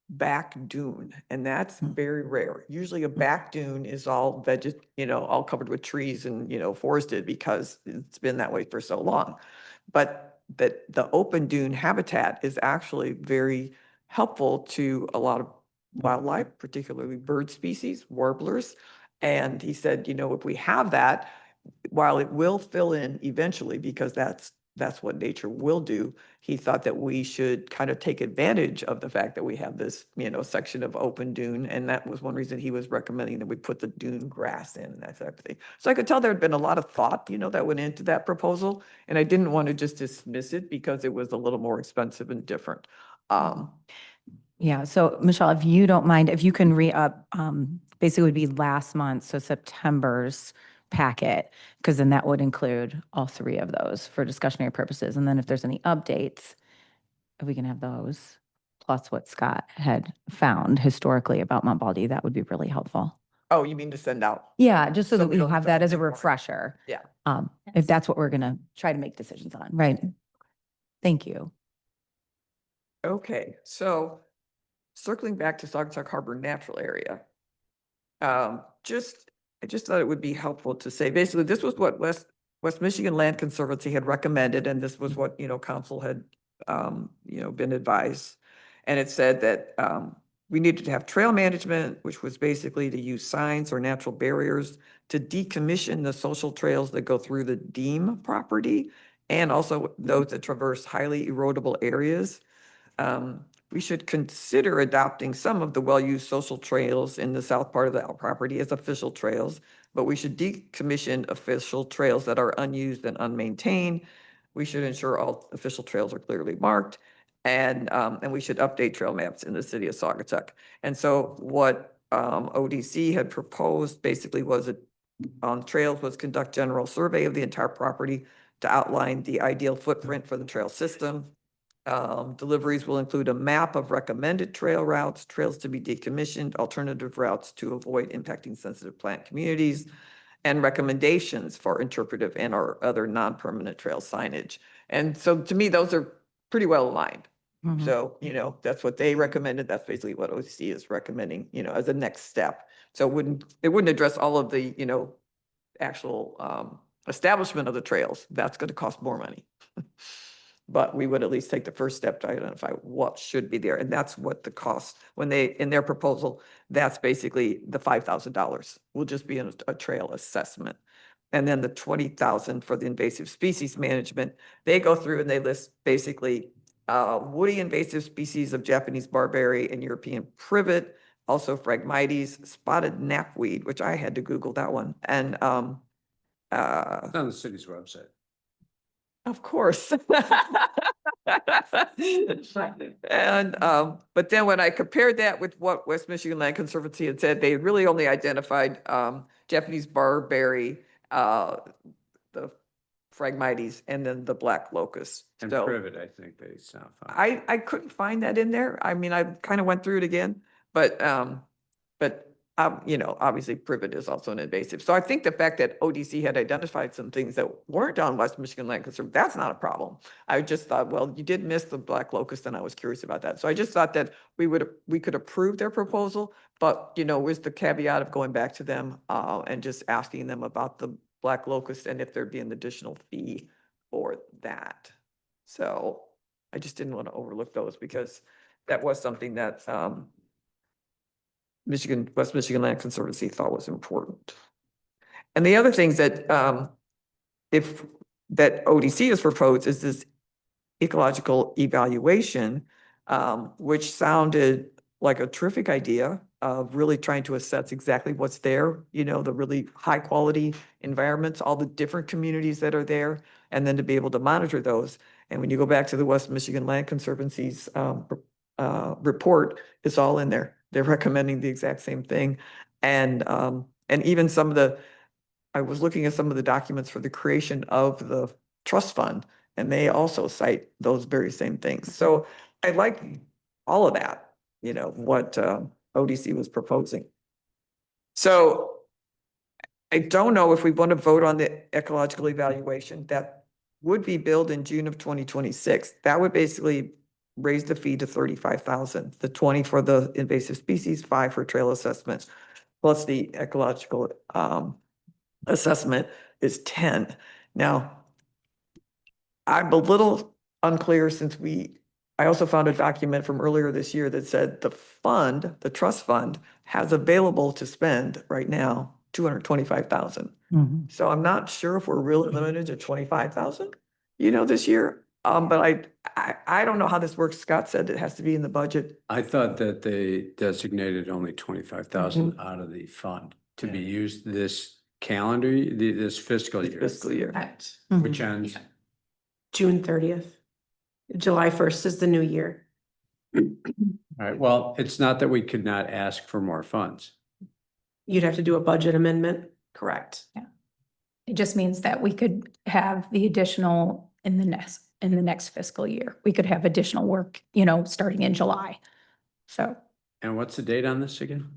back dune, and that's very rare. Usually a back dune is all all covered with trees and, forested because it's been that way for so long. But that the open dune habitat is actually very helpful to a lot of wildlife, particularly bird species, warblers. And he said, if we have that, while it will fill in eventually, because that's what nature will do, he thought that we should kind of take advantage of the fact that we have this, section of open dune. And that was one reason he was recommending that we put the dune grass in and that type of thing. So I could tell there had been a lot of thought, that went into that proposal. And I didn't want to just dismiss it because it was a little more expensive and different. yeah, so Michelle, if you don't mind, if you can re-up, basically would be last month, so September's packet, because then that would include all three of those for discussionary purposes. And then if there's any updates, if we can have those, plus what Scott had found historically about Mount Baldy, that would be really helpful. Oh, you mean to send out? Yeah, just so So that we we don't have have that to as a think more. refresher. Yeah. If that's what we're gonna try to make decisions on, right? Thank you. Okay, so circling back to Saugatuck Harbor Natural Area. I just thought it would be helpful to say, basically, this was what West Michigan Land Conservancy had recommended, and this was what, council had, been advised. And it said that, we needed to have trail management, which was basically to use signs or natural barriers to decommission the social trails that go through the Deem property, and also those that traverse highly erodible areas. We should consider adopting some of the well-used social trails in the south part of the property as official trails, but we should decommission official trails that are unused and unmaintained. We should ensure all official trails are clearly marked, and we should update trail maps in the city of Saugatuck. And so what ODC had proposed basically was on trails was conduct general survey of the entire property to outline the ideal footprint for the trail system. Deliveries will include a map of recommended trail routes, trails to be decommissioned, alternative routes to avoid impacting sensitive plant communities, and recommendations for interpretive and or other non-permanent trail signage. And so to me, those are pretty well aligned. Mhm. So, that's what they recommended. That's basically what OCC is recommending, as a next step. So it wouldn't address all of the, actual establishment of the trails. That's going to cost more money. But we would at least take the first step to identify what should be there. And that's what the cost, when they, in their proposal, that's basically the $5,000 will just be a trail assessment. And then the 20,000 for the invasive species management, they go through and they list basically woody invasive species of Japanese barberry and European privet, also Phragmites, spotted knapweed, which I had to Google that one. And It's on the city's website. of course. And, but then when I compared that with what West Michigan Land Conservancy had said, they really only identified, Japanese barberry, the Phragmites, and then the black locust. And So Privet, I think they sound fine. I couldn't find that in there. I mean, I kind of went through it again, but, obviously privet is also an invasive. So I think the fact that ODC had identified some things that weren't on West Michigan Land Conservancy, that's not a problem. I just thought, well, you did miss the black locust, and I was curious about that. So I just thought that we could approve their proposal, but, with the caveat of going back to them, and just asking them about the black locust and if there'd be an additional fee for that. So I just didn't want to overlook those because that was something that West Michigan Land Conservancy thought was important. And the other things that that ODC has proposed is this ecological evaluation, which sounded like a terrific idea of really trying to assess exactly what's there, the really high quality environments, all the different communities that are there, and then to be able to monitor those. And when you go back to the West Michigan Land Conservancy's report, it's all in there. They're recommending the exact same thing. And even I was looking at some of the documents for the creation of the trust fund, and they also cite those very same things. So I like all of that, what ODC was proposing. So I don't know if we want to vote on the ecological evaluation. That would be billed in June of 2026. That would basically raise the fee to 35,000, the 20 for the invasive species, 5 for trail assessment, plus the ecological assessment is 10. Now, I'm a little unclear since I also found a document from earlier this year that said the trust fund has available to spend right now, 225,000. So I'm not sure if we're really limited to 25,000, this year. But I don't know how this works. Scott said it has to be in the budget. I thought that they designated only 25,000 out of the fund to be used this this fiscal year. Fiscal year. Correct. Which ends, June 30th. July 1st is the new year. all right, well, it's not that we could not ask for more funds. You'd have to do a budget amendment. Correct. It just means that we could have the additional in the next fiscal year. We could have additional work, starting in July. So. And what's the date on this again?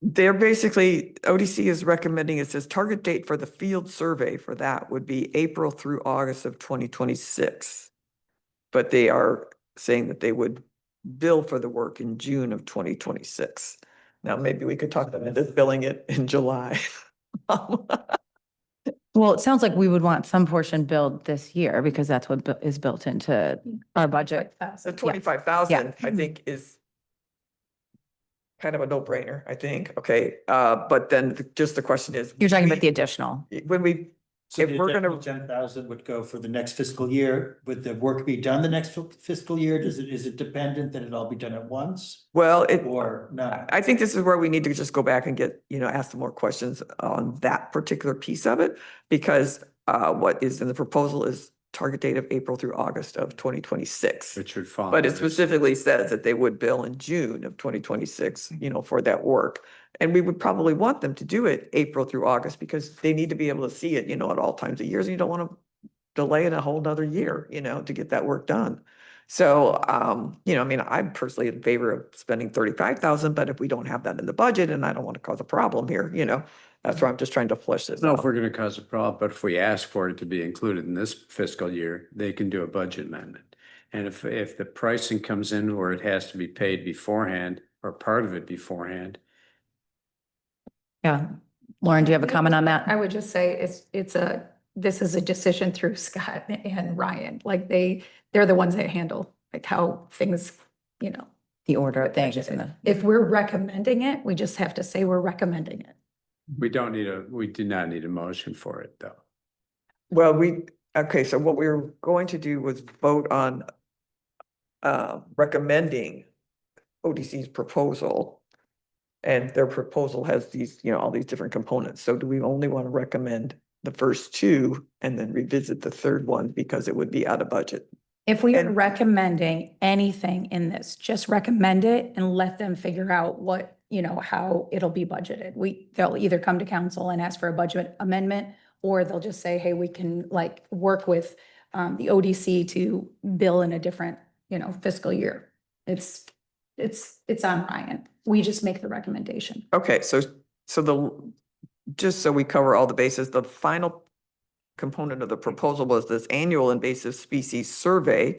They're basically, ODC is recommending, it says target date for the field survey for that would be April through August of 2026. But they are saying that they would bill for the work in June of 2026. Now, maybe we could talk them into billing it in July. Well, it sounds like we would want some portion billed this year because that's what is built into our budget. So 25,000, I think, is kind of a no-brainer, I think. Okay, but then just the question is. You're talking about the additional. When we, So if the we're gonna, 10,000 would go for the next fiscal year. Would the work be done the next fiscal year? Is it dependent that it all be done at once well, or not? I think this is where we need to just go back and get, ask some more questions on that particular piece of it. Because what is in the proposal is target date of April through August of 2026. Which would follow. But it specifically says that they would bill in June of 2026, for that work. And we would probably want them to do it April through August because they need to be able to see it, at all times of years. And you don't want to delay it a whole nother year, to get that work done. So, I'm personally in favor of spending 35,000, but if we don't have that in the budget and I don't want to cause a problem here, that's where I'm just trying to flush this No, if out. we're gonna cause a problem, but if we ask for it to be included in this fiscal year, they can do a budget amendment. And if the pricing comes in where it has to be paid beforehand or part of it beforehand. Yeah. Lauren, do you have a comment on I that? would just say this is a decision through Scott and Ryan. Like they're the ones that handle like how things, The order of get things. and budgeted. the- If we're recommending it, we just have to say we're recommending it. We do not need a motion for it, though. Well, okay, so what we were going to do was vote on recommending ODC's proposal. And their proposal has these, all these different components. So do we only want to recommend the first two and then revisit the third one because it would be out of budget? If we are And- recommending anything in this, just recommend it and let them figure out what, how it'll be budgeted. They'll either come to council and ask for a budget amendment, or they'll just say, hey, we can work with the ODC to bill in a different, fiscal year. It's on Ryan. We just make the recommendation. Okay, so just so we cover all the bases, the final component of the proposal was this annual invasive species survey,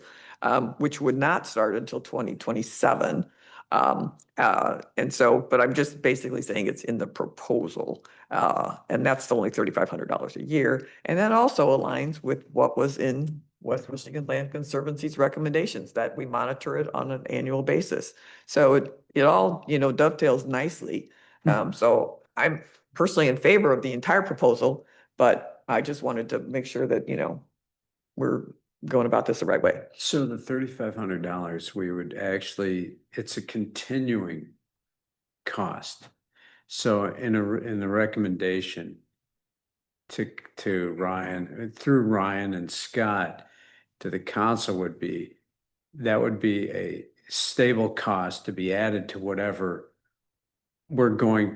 which would not start until 2027. And so, but I'm just basically saying it's in the proposal. And that's only $3,500 a year. And that also aligns with what was in West Michigan Land Conservancy's recommendations, that we monitor it on an annual basis. So it all, dovetails nicely. So I'm personally in favor of the entire proposal, but I just wanted to make sure that, we're going about this the right way. So the $3,500, we would actually, it's a continuing cost. So in the recommendation to Ryan, through Ryan and Scott, to the council would be, that would be a stable cost to be added to whatever they're going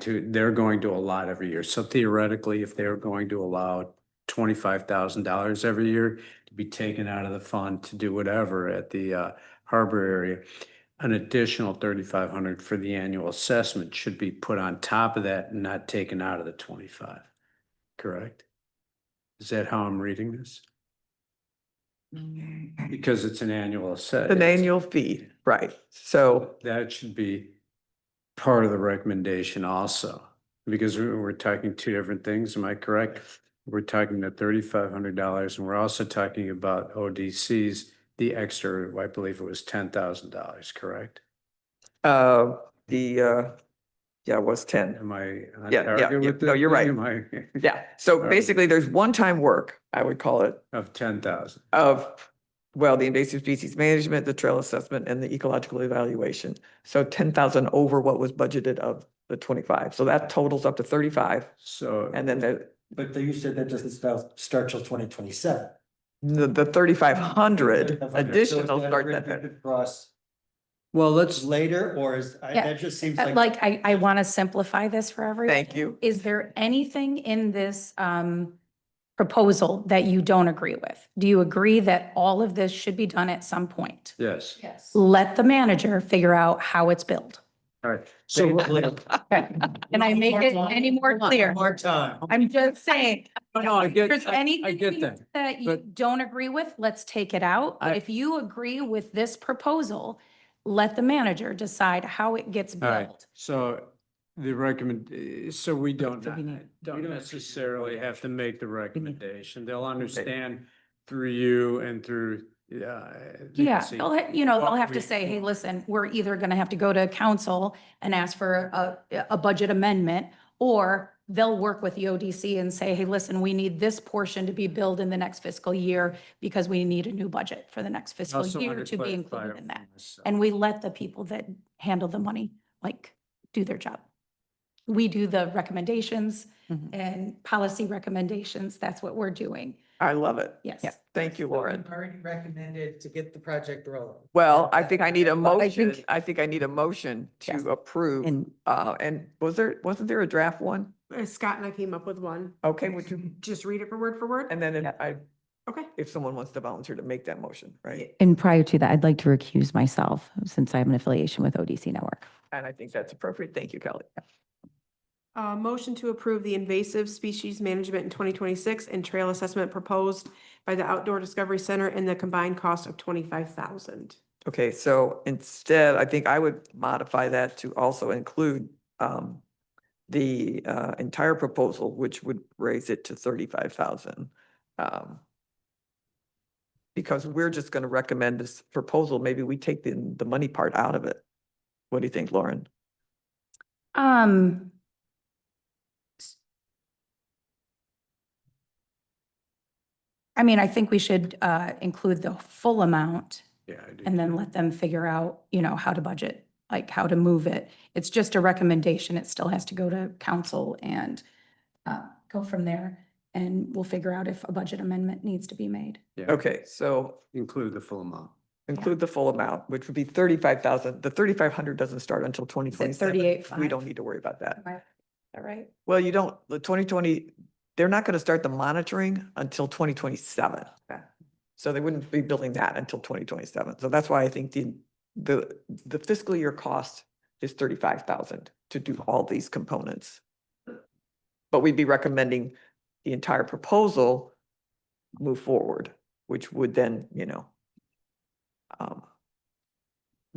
to allot every year. So theoretically, if they're going to allow $25,000 every year to be taken out of the fund to do whatever at the harbor area, an additional 3,500 for the annual assessment should be put on top of that and not taken out of the 25. Correct? Is that how I'm reading this? Because it's an annual assessment. An annual fee, right? So That should be part of the recommendation also, because we're talking two different things. Am I correct? We're talking the $3,500 and we're also talking about ODC's, the extra, I believe it was $10,000, correct? Yeah, it was 10. Am I on Yeah, target with no, this you're right. thing? Am I Yeah, so Alright. basically there's one-time work, I would call it, of 10,000? of, well, the invasive species management, the trail assessment, and the ecological evaluation. So 10,000 over what was budgeted of the 25. So that totals up to 35. So, And then But you said that doesn't start till 2027. the 3,500 So is additional that start written that. across well, let's, later, or Yeah. that just seems Like, I want to simplify this for everyone. Thank you. Is there anything in this proposal that you don't agree with? Do you agree that all of this should be done at some point? yes. Yes. Let the manager figure out how it's billed. All right. So Can I make it any more clear? More time. I'm just saying, no, I if get, there's I anything get that. that you but- don't agree with, let's take it out. But I- if you agree with this proposal, let the manager decide how it gets All right, billed. so so we don't Do we need- necessarily have to make the recommendation. They'll understand through you and through, Yeah, agency. they'll have to we- say, hey, listen, we're either gonna have to go to council and ask for a budget amendment, or they'll work with the ODC and say, hey, listen, we need this portion to be billed in the next fiscal year because we need a new budget for the next fiscal Also year wanted to be clarify included it in that. for myself. And we let the people that handle the money, do their job. We do the recommendations Mhm. and policy recommendations. That's what we're doing. I love it. Yes. Thank you, So Lauren. we've already recommended to get the project rolling. Well, I think I need a Well, motion. I think I need a motion Yes. to approve. And And wasn't there a draft one? Scott and I came up with one. Okay, would you, Just read it for word. and then Okay. if someone wants to volunteer to make that motion, right? and prior to that, I'd like to recuse myself since I have an affiliation with ODC Network. And I think that's appropriate. Thank you, Kelly. Motion to approve the invasive species management in 2026 and trail assessment proposed by the Outdoor Discovery Center and the combined cost of 25,000. Okay, so instead, I think I would modify that to also include the entire proposal, which would raise it to 35,000. Because we're just going to recommend this proposal, maybe we take the money part out of it. What do you think, Lauren? I mean, I think we should include the full amount Yeah, I do. and then let them figure out, how to budget, how to move it. It's just a recommendation. It still has to go to council and go from there. And we'll figure out if a budget amendment needs to be made. Yeah, Okay, so include the full amount. include the full amount, which would be 35,000. The 3,500 doesn't start until 2027. We 38,500? don't need to worry about that. All right. Well, you don't, the 2020, they're not going to start the monitoring until 2027. So they wouldn't be building that until 2027. So that's why I think the fiscal year cost is 35,000 to do all these components. But we'd be recommending the entire proposal move forward, which would then,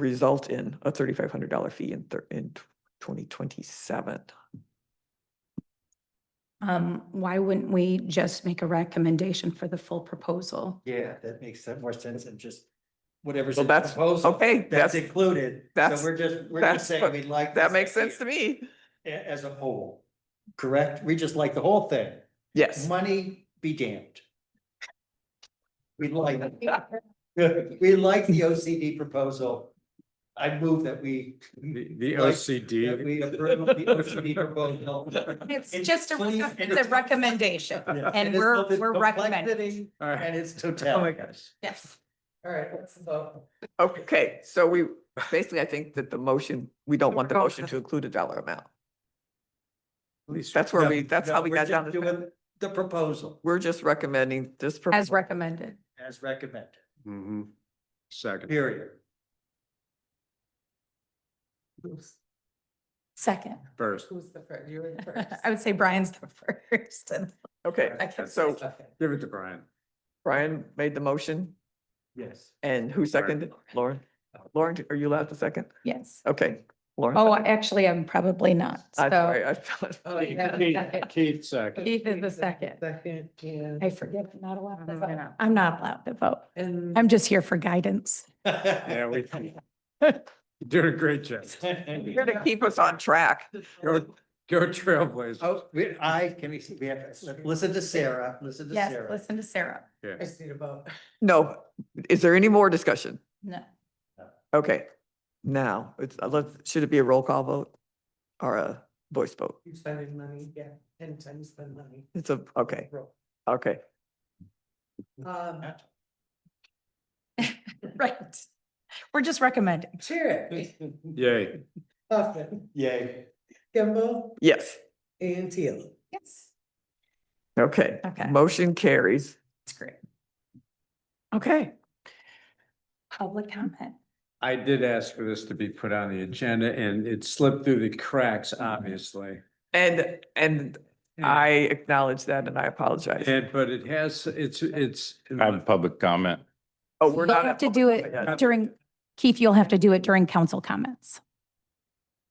result in a $3,500 fee in 2027. Why wouldn't we just make a recommendation for the full proposal? Yeah, that makes more sense than just whatever's Well, in the that's, proposal. okay, That's that's, included. So that's- we're just that's saying what- we'd like. that this makes sense to idea me. As a whole, correct? We just like the whole thing. Yes. Money be damned. We like, we like the OCD proposal. I move that we. The like- OCD. that we approve the OCD proposal. It's It's just clean and it's a it's- recommendation, Yeah, and it's we're, both its we're recommending. complexity All right. And its totality. gosh. Yes. All right, let's vote. Okay, so we, basically, I think that the motion, we don't want the motion to include a dollar amount. At least That's where No, we, that's no, how we we're got just down to. doing the proposal We're just recommending this. As proposal. recommended. as recommended, Mhm. Second. period. Second. First. Who's the first? You were the first. I would say Brian's the first. and Okay, Second. so Okay. Give it to Brian. Brian made the motion Yes. and who seconded? Lauren? Lauren, are you allowed to second? Yes. Okay, Lauren. Oh, seconded. actually, I'm probably not. I'm So sorry, I felt. Oh, yeah. Second. Keith, second. Keith is the second. Second, yeah. I forget, I'm not allowed to Mhm. vote. I'm not allowed to vote. And I'm just here for guidance. Yeah, we. You're doing a great job. You're here to keep us on track. Go Trailblazers. Oh, we have, listen to Sarah, listen to Yes, Sarah. listen to Sarah. I Yeah. just need a vote. No, is there any more discussion? No. Okay, now, should it be a roll call vote or a voice vote? You spending money, yeah, anytime you spend money. It's okay, okay. Um, Right. We're just recommending. Cherry, Yay. Huffman, Yay. Kimball, Yes, and Teal. Yes. okay. Okay. Motion carries. That's great. Okay, Public comment. I did ask for this to be put on the agenda and it slipped through the cracks, obviously. and I acknowledge that and I apologize. But it has, it's. I have public comment. Oh, we're You'll not. have at to public do comment it yet. during, Keith, you'll have to do it during council comments.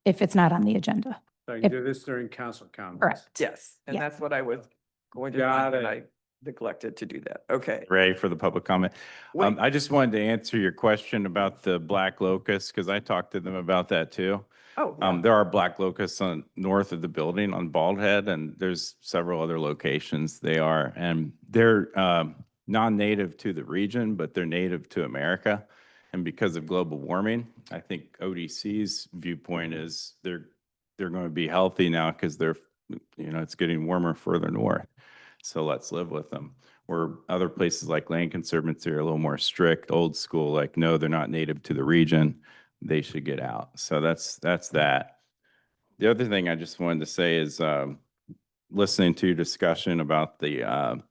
If it's not on the agenda. So I can do this during council comments. Correct. Yes, and Yeah. that's what I was going to, do, Got and it. I neglected to do that. Okay. Ray for the public comment. Wait. I just wanted to answer your question about the black locust, because I talked to them about that too. Oh, yeah. There are black locusts on north of the building on Bald Head, and there's several other locations they are, and they're non-native to the region, but they're native to America. And because of global warming, I think ODC's viewpoint is they're going to be healthy now because it's getting warmer further north. So let's live with them. Where other places like Land Conservancy are a little more strict, old school, like, no, they're not native to the region. They should get out. So that's that. The other thing I just wanted to say is listening to your discussion about the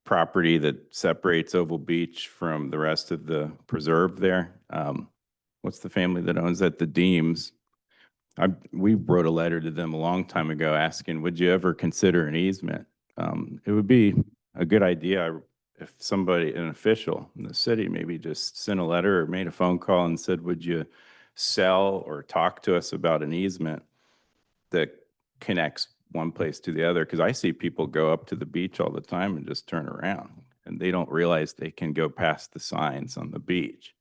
property that separates Oval Beach from the rest of the preserve there. What's the family that owns that? The Deems. We wrote a letter to them a long time ago asking, would you ever consider an easement? It would be a good idea if somebody, an official in the city, maybe just sent a letter or made a phone call and said, would you sell or talk to us about an easement that connects one place to the other? Because I see people go up to the beach all the time and just turn around, and they don't realize they can go past the signs on the beach.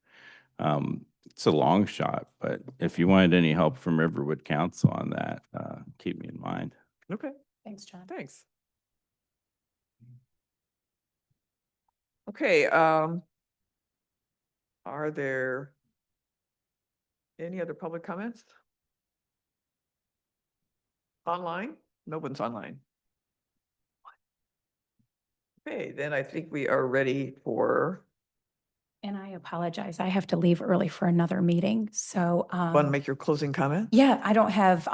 It's a long shot, but if you wanted any help from Riverwood Council on that, keep me in mind. Okay, Thanks, John. thanks. Okay, are there any other public comments? Online? No one's online. Okay, then I think we are ready for, And I apologize. I have to leave early for another meeting. So, want to make your closing comment? yeah, I don't have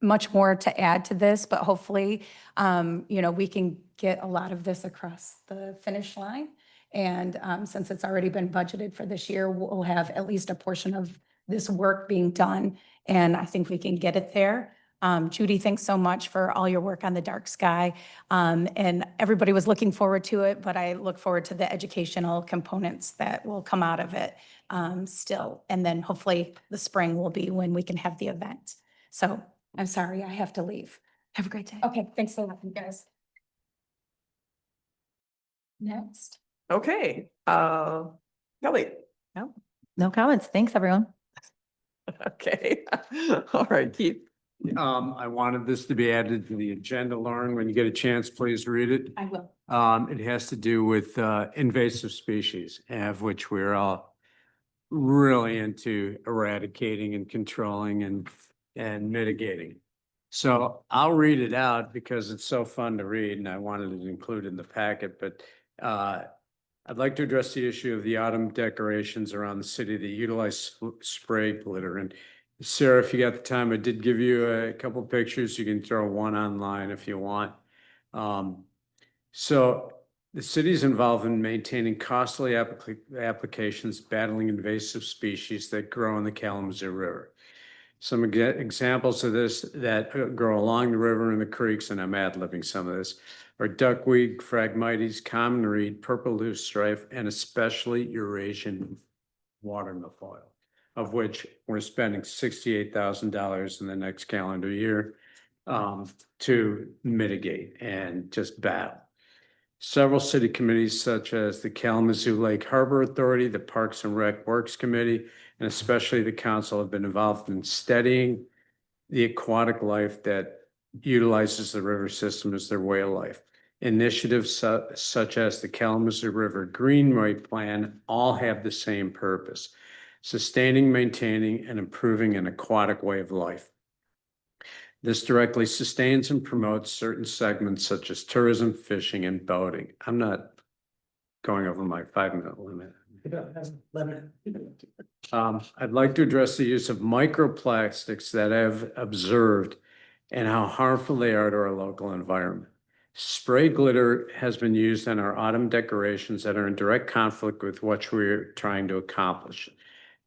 much more to add to this, but hopefully, we can get a lot of this across the finish line. And since it's already been budgeted for this year, we'll have at least a portion of this work being done. And I think we can get it there. Judy, thanks so much for all your work on the dark sky. And everybody was looking forward to it, but I look forward to the educational components that will come out of it still. And then hopefully the spring will be when we can have the event. So I'm sorry, I have to leave. Have a great day. Okay, thanks a lot, you guys. Next. Okay, Kelly. No comments. Thanks, everyone. Okay, all right, Keith. I wanted this to be added to the agenda, Lauren. When you get a chance, please read it. I will. It has to do with invasive species, of which we're all really into eradicating and controlling and mitigating. So I'll read it out because it's so fun to read and I wanted it included in the packet, but I'd like to address the issue of the autumn decorations around the city that utilize spray glitter. And Sarah, if you got the time, I did give you a couple pictures. You can throw one online if you want. So the city is involved in maintaining costly applications battling invasive species that grow in the Kalamazoo River. Some examples of this that grow along the river and the creeks, and I'm ad-libbing some of this, are duckweed, Phragmites, common reed, purple loosestrife, and especially Eurasian water milfoil, of which we're spending $68,000 in the next calendar year to mitigate and just battle. Several city committees, such as the Kalamazoo Lake Harbor Authority, the Parks and Rec Works Committee, and especially the council, have been involved in studying the aquatic life that utilizes the river system as their way of life. Initiatives such as the Kalamazoo River Greenway Plan all have the same purpose: sustaining, maintaining, and improving an aquatic way of life. This directly sustains and promotes certain segments such as tourism, fishing, and boating. I'm not going over my 5-minute limit. I'd like to address the use of microplastics that I've observed and how harmful they are to our local environment. Spray glitter has been used on our autumn decorations that are in direct conflict with what we're trying to accomplish.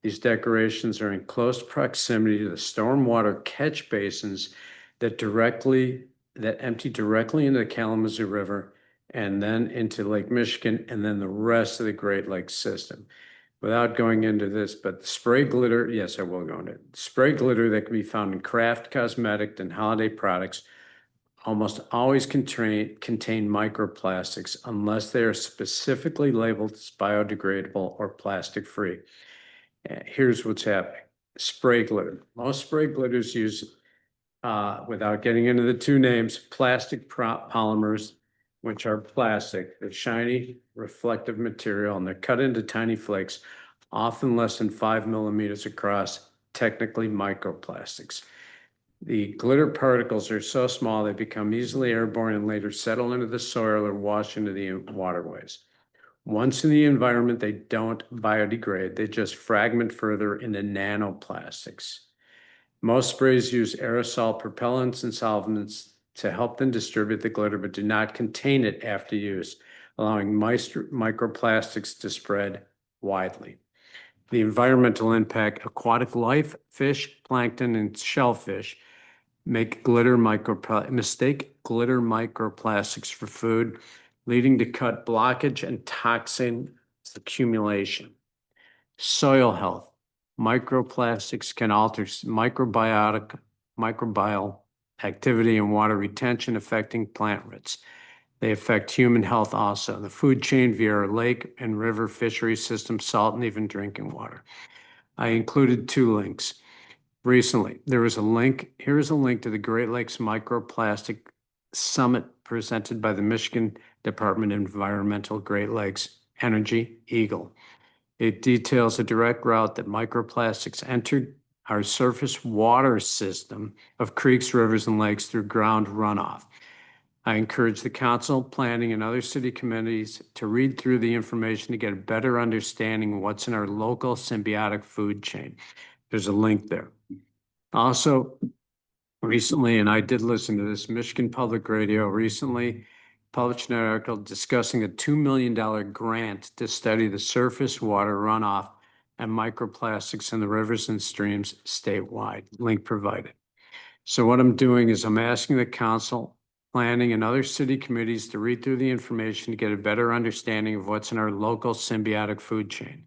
These decorations are in close proximity to the stormwater catch basins that empty directly into the Kalamazoo River and then into Lake Michigan and then the rest of the Great Lakes system. Without going into this, but spray glitter, yes, I will go into it. Spray glitter that can be found in craft, cosmetic, and holiday products almost always contain microplastics unless they are specifically labeled as biodegradable or plastic-free. Here's what's happening. Spray glitter. Most spray glitters use, without getting into the two names, plastic polymers, which are plastic. They're shiny, reflective material, and they're cut into tiny flakes, often less than 5 millimeters across, technically microplastics. The glitter particles are so small they become easily airborne and later settle into the soil or wash into the waterways. Once in the environment, they don't biodegrade. They just fragment further into nanoplastics. Most sprays use aerosol propellants and solvents to help them distribute the glitter, but do not contain it after use, allowing microplastics to spread widely. The environmental impact: aquatic life, fish, plankton, and shellfish mistake glitter microplastics for food, leading to cut blockage and toxin accumulation. Soil health: microplastics can alter microbial activity and water retention, affecting plant roots. They affect human health also. The food chain via our lake and river fishery system, salt, and even drinking water. I included 2 links. Recently, there was a link. Here is a link to the Great Lakes Microplastic Summit presented by the Michigan Department of Environmental Great Lakes Energy, EGLE. It details a direct route that microplastics entered our surface water system of creeks, rivers, and lakes through ground runoff. I encourage the council, planning, and other city committees to read through the information to get a better understanding of what's in our local symbiotic food chain. There's a link there. Also, recently, and I did listen to this, Michigan Public Radio recently published an article discussing a $2 million grant to study the surface water runoff and microplastics in the rivers and streams statewide. Link provided. So what I'm doing is I'm asking the council, planning and other city committees to read through the information to get a better understanding of what's in our local symbiotic food chain.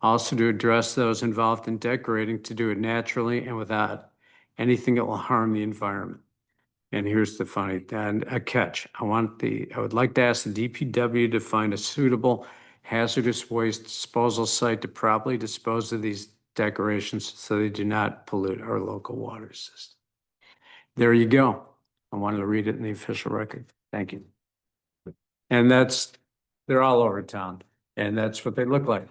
Also to address those involved in decorating to do it naturally and without anything that will harm the environment. And here's the funny, and a catch. I would like to ask the DPW to find a suitable hazardous waste disposal site to properly dispose of these decorations so they do not pollute our local water system. There you go. I wanted to read it in the official record. Thank you. And they're all over town, and that's what they look like.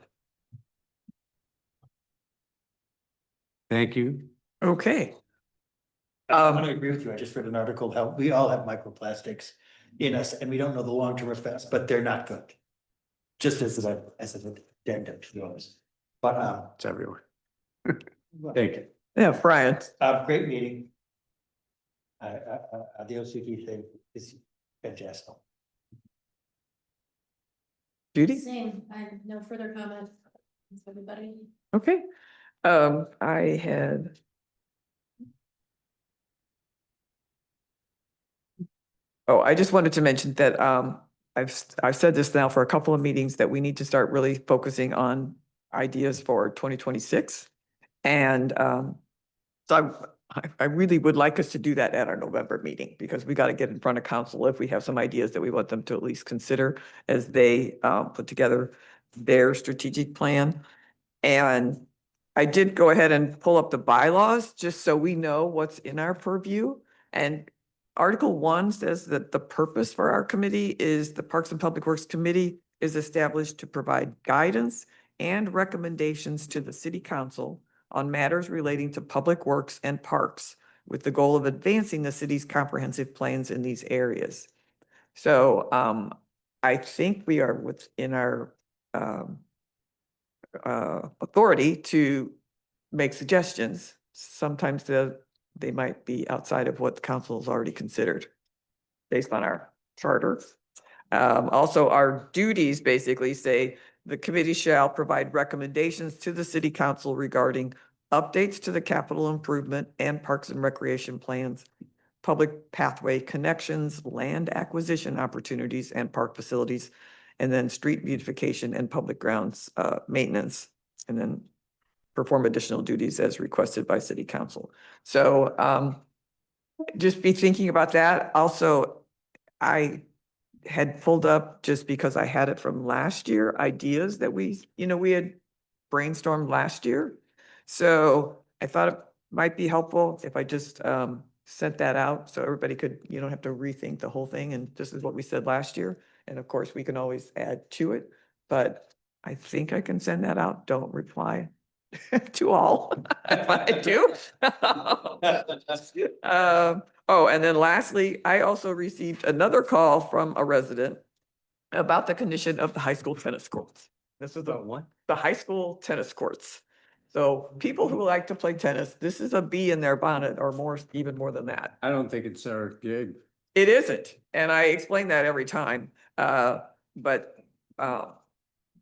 Thank you. Okay. I want to agree with you. I just read an article how we all have microplastics in us and we don't know the long-term effects, but they're not good. Just as an addendum, to be honest. But, It's everywhere. Thank you. Yeah, Brian. great meeting. The OCD thing is fantastic. Judy? Same, I have no further comment. Thanks, everybody. Okay. I had. Oh, I just wanted to mention that, I've said this now for a couple of meetings that we need to start really focusing on ideas for 2026. And, so I really would like us to do that at our November meeting because we got to get in front of council if we have some ideas that we want them to at least consider as they, put together their strategic plan. And I did go ahead and pull up the bylaws just so we know what's in our purview. And Article 1 says that the purpose for our committee is the Parks and Public Works Committee is established to provide guidance and recommendations to the city council on matters relating to public works and parks with the goal of advancing the city's comprehensive plans in these areas. So I think we are within our authority to make suggestions. Sometimes they might be outside of what the council has already considered based on our charter. Also, our duties basically say the committee shall provide recommendations to the city council regarding updates to the capital improvement and parks and recreation plans, public pathway connections, land acquisition opportunities and park facilities, and then street beautification and public grounds maintenance, and then perform additional duties as requested by city council. So just be thinking about that. Also, I had pulled up, just because I had it from last year, ideas that we had brainstormed last year. So I thought it might be helpful if I just sent that out so everybody could, you don't have to rethink the whole thing. And this is what we said last year. And of course, we can always add to it, but I think I can send that out. Don't reply to all if I do. Oh, and then lastly, I also received another call from a resident about the condition of the high school tennis courts. This is the high school tennis courts. So people who like to play tennis, this is a bee in their bonnet or more, even more than that. I don't think it's our gig. It isn't, and I explain that every time, but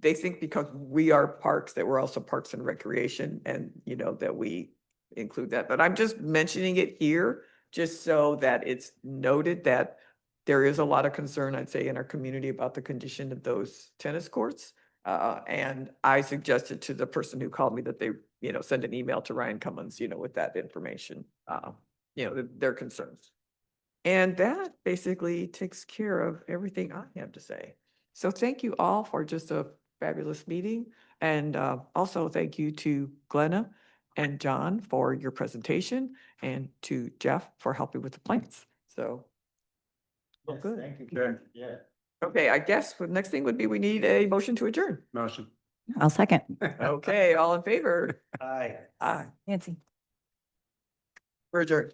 they think because we are parks, that we're also parks and recreation, and that we include that. But I'm just mentioning it here, just so that it's noted that there is a lot of concern, I'd say, in our community about the condition of those tennis courts. And I suggested to the person who called me that they, send an email to Ryan Cummins, with that information, their concerns. And that basically takes care of everything I have to say. So thank you all for just a fabulous meeting. And also thank you to Glenna and John for your presentation, and to Jeff for helping with the plans. So, Yes, good. thank you. Okay. Yeah. Okay, I guess the next thing would be we need a motion to adjourn. Motion. I'll second. Okay, all in favor? Aye. Aye, Nancy. we're adjourned.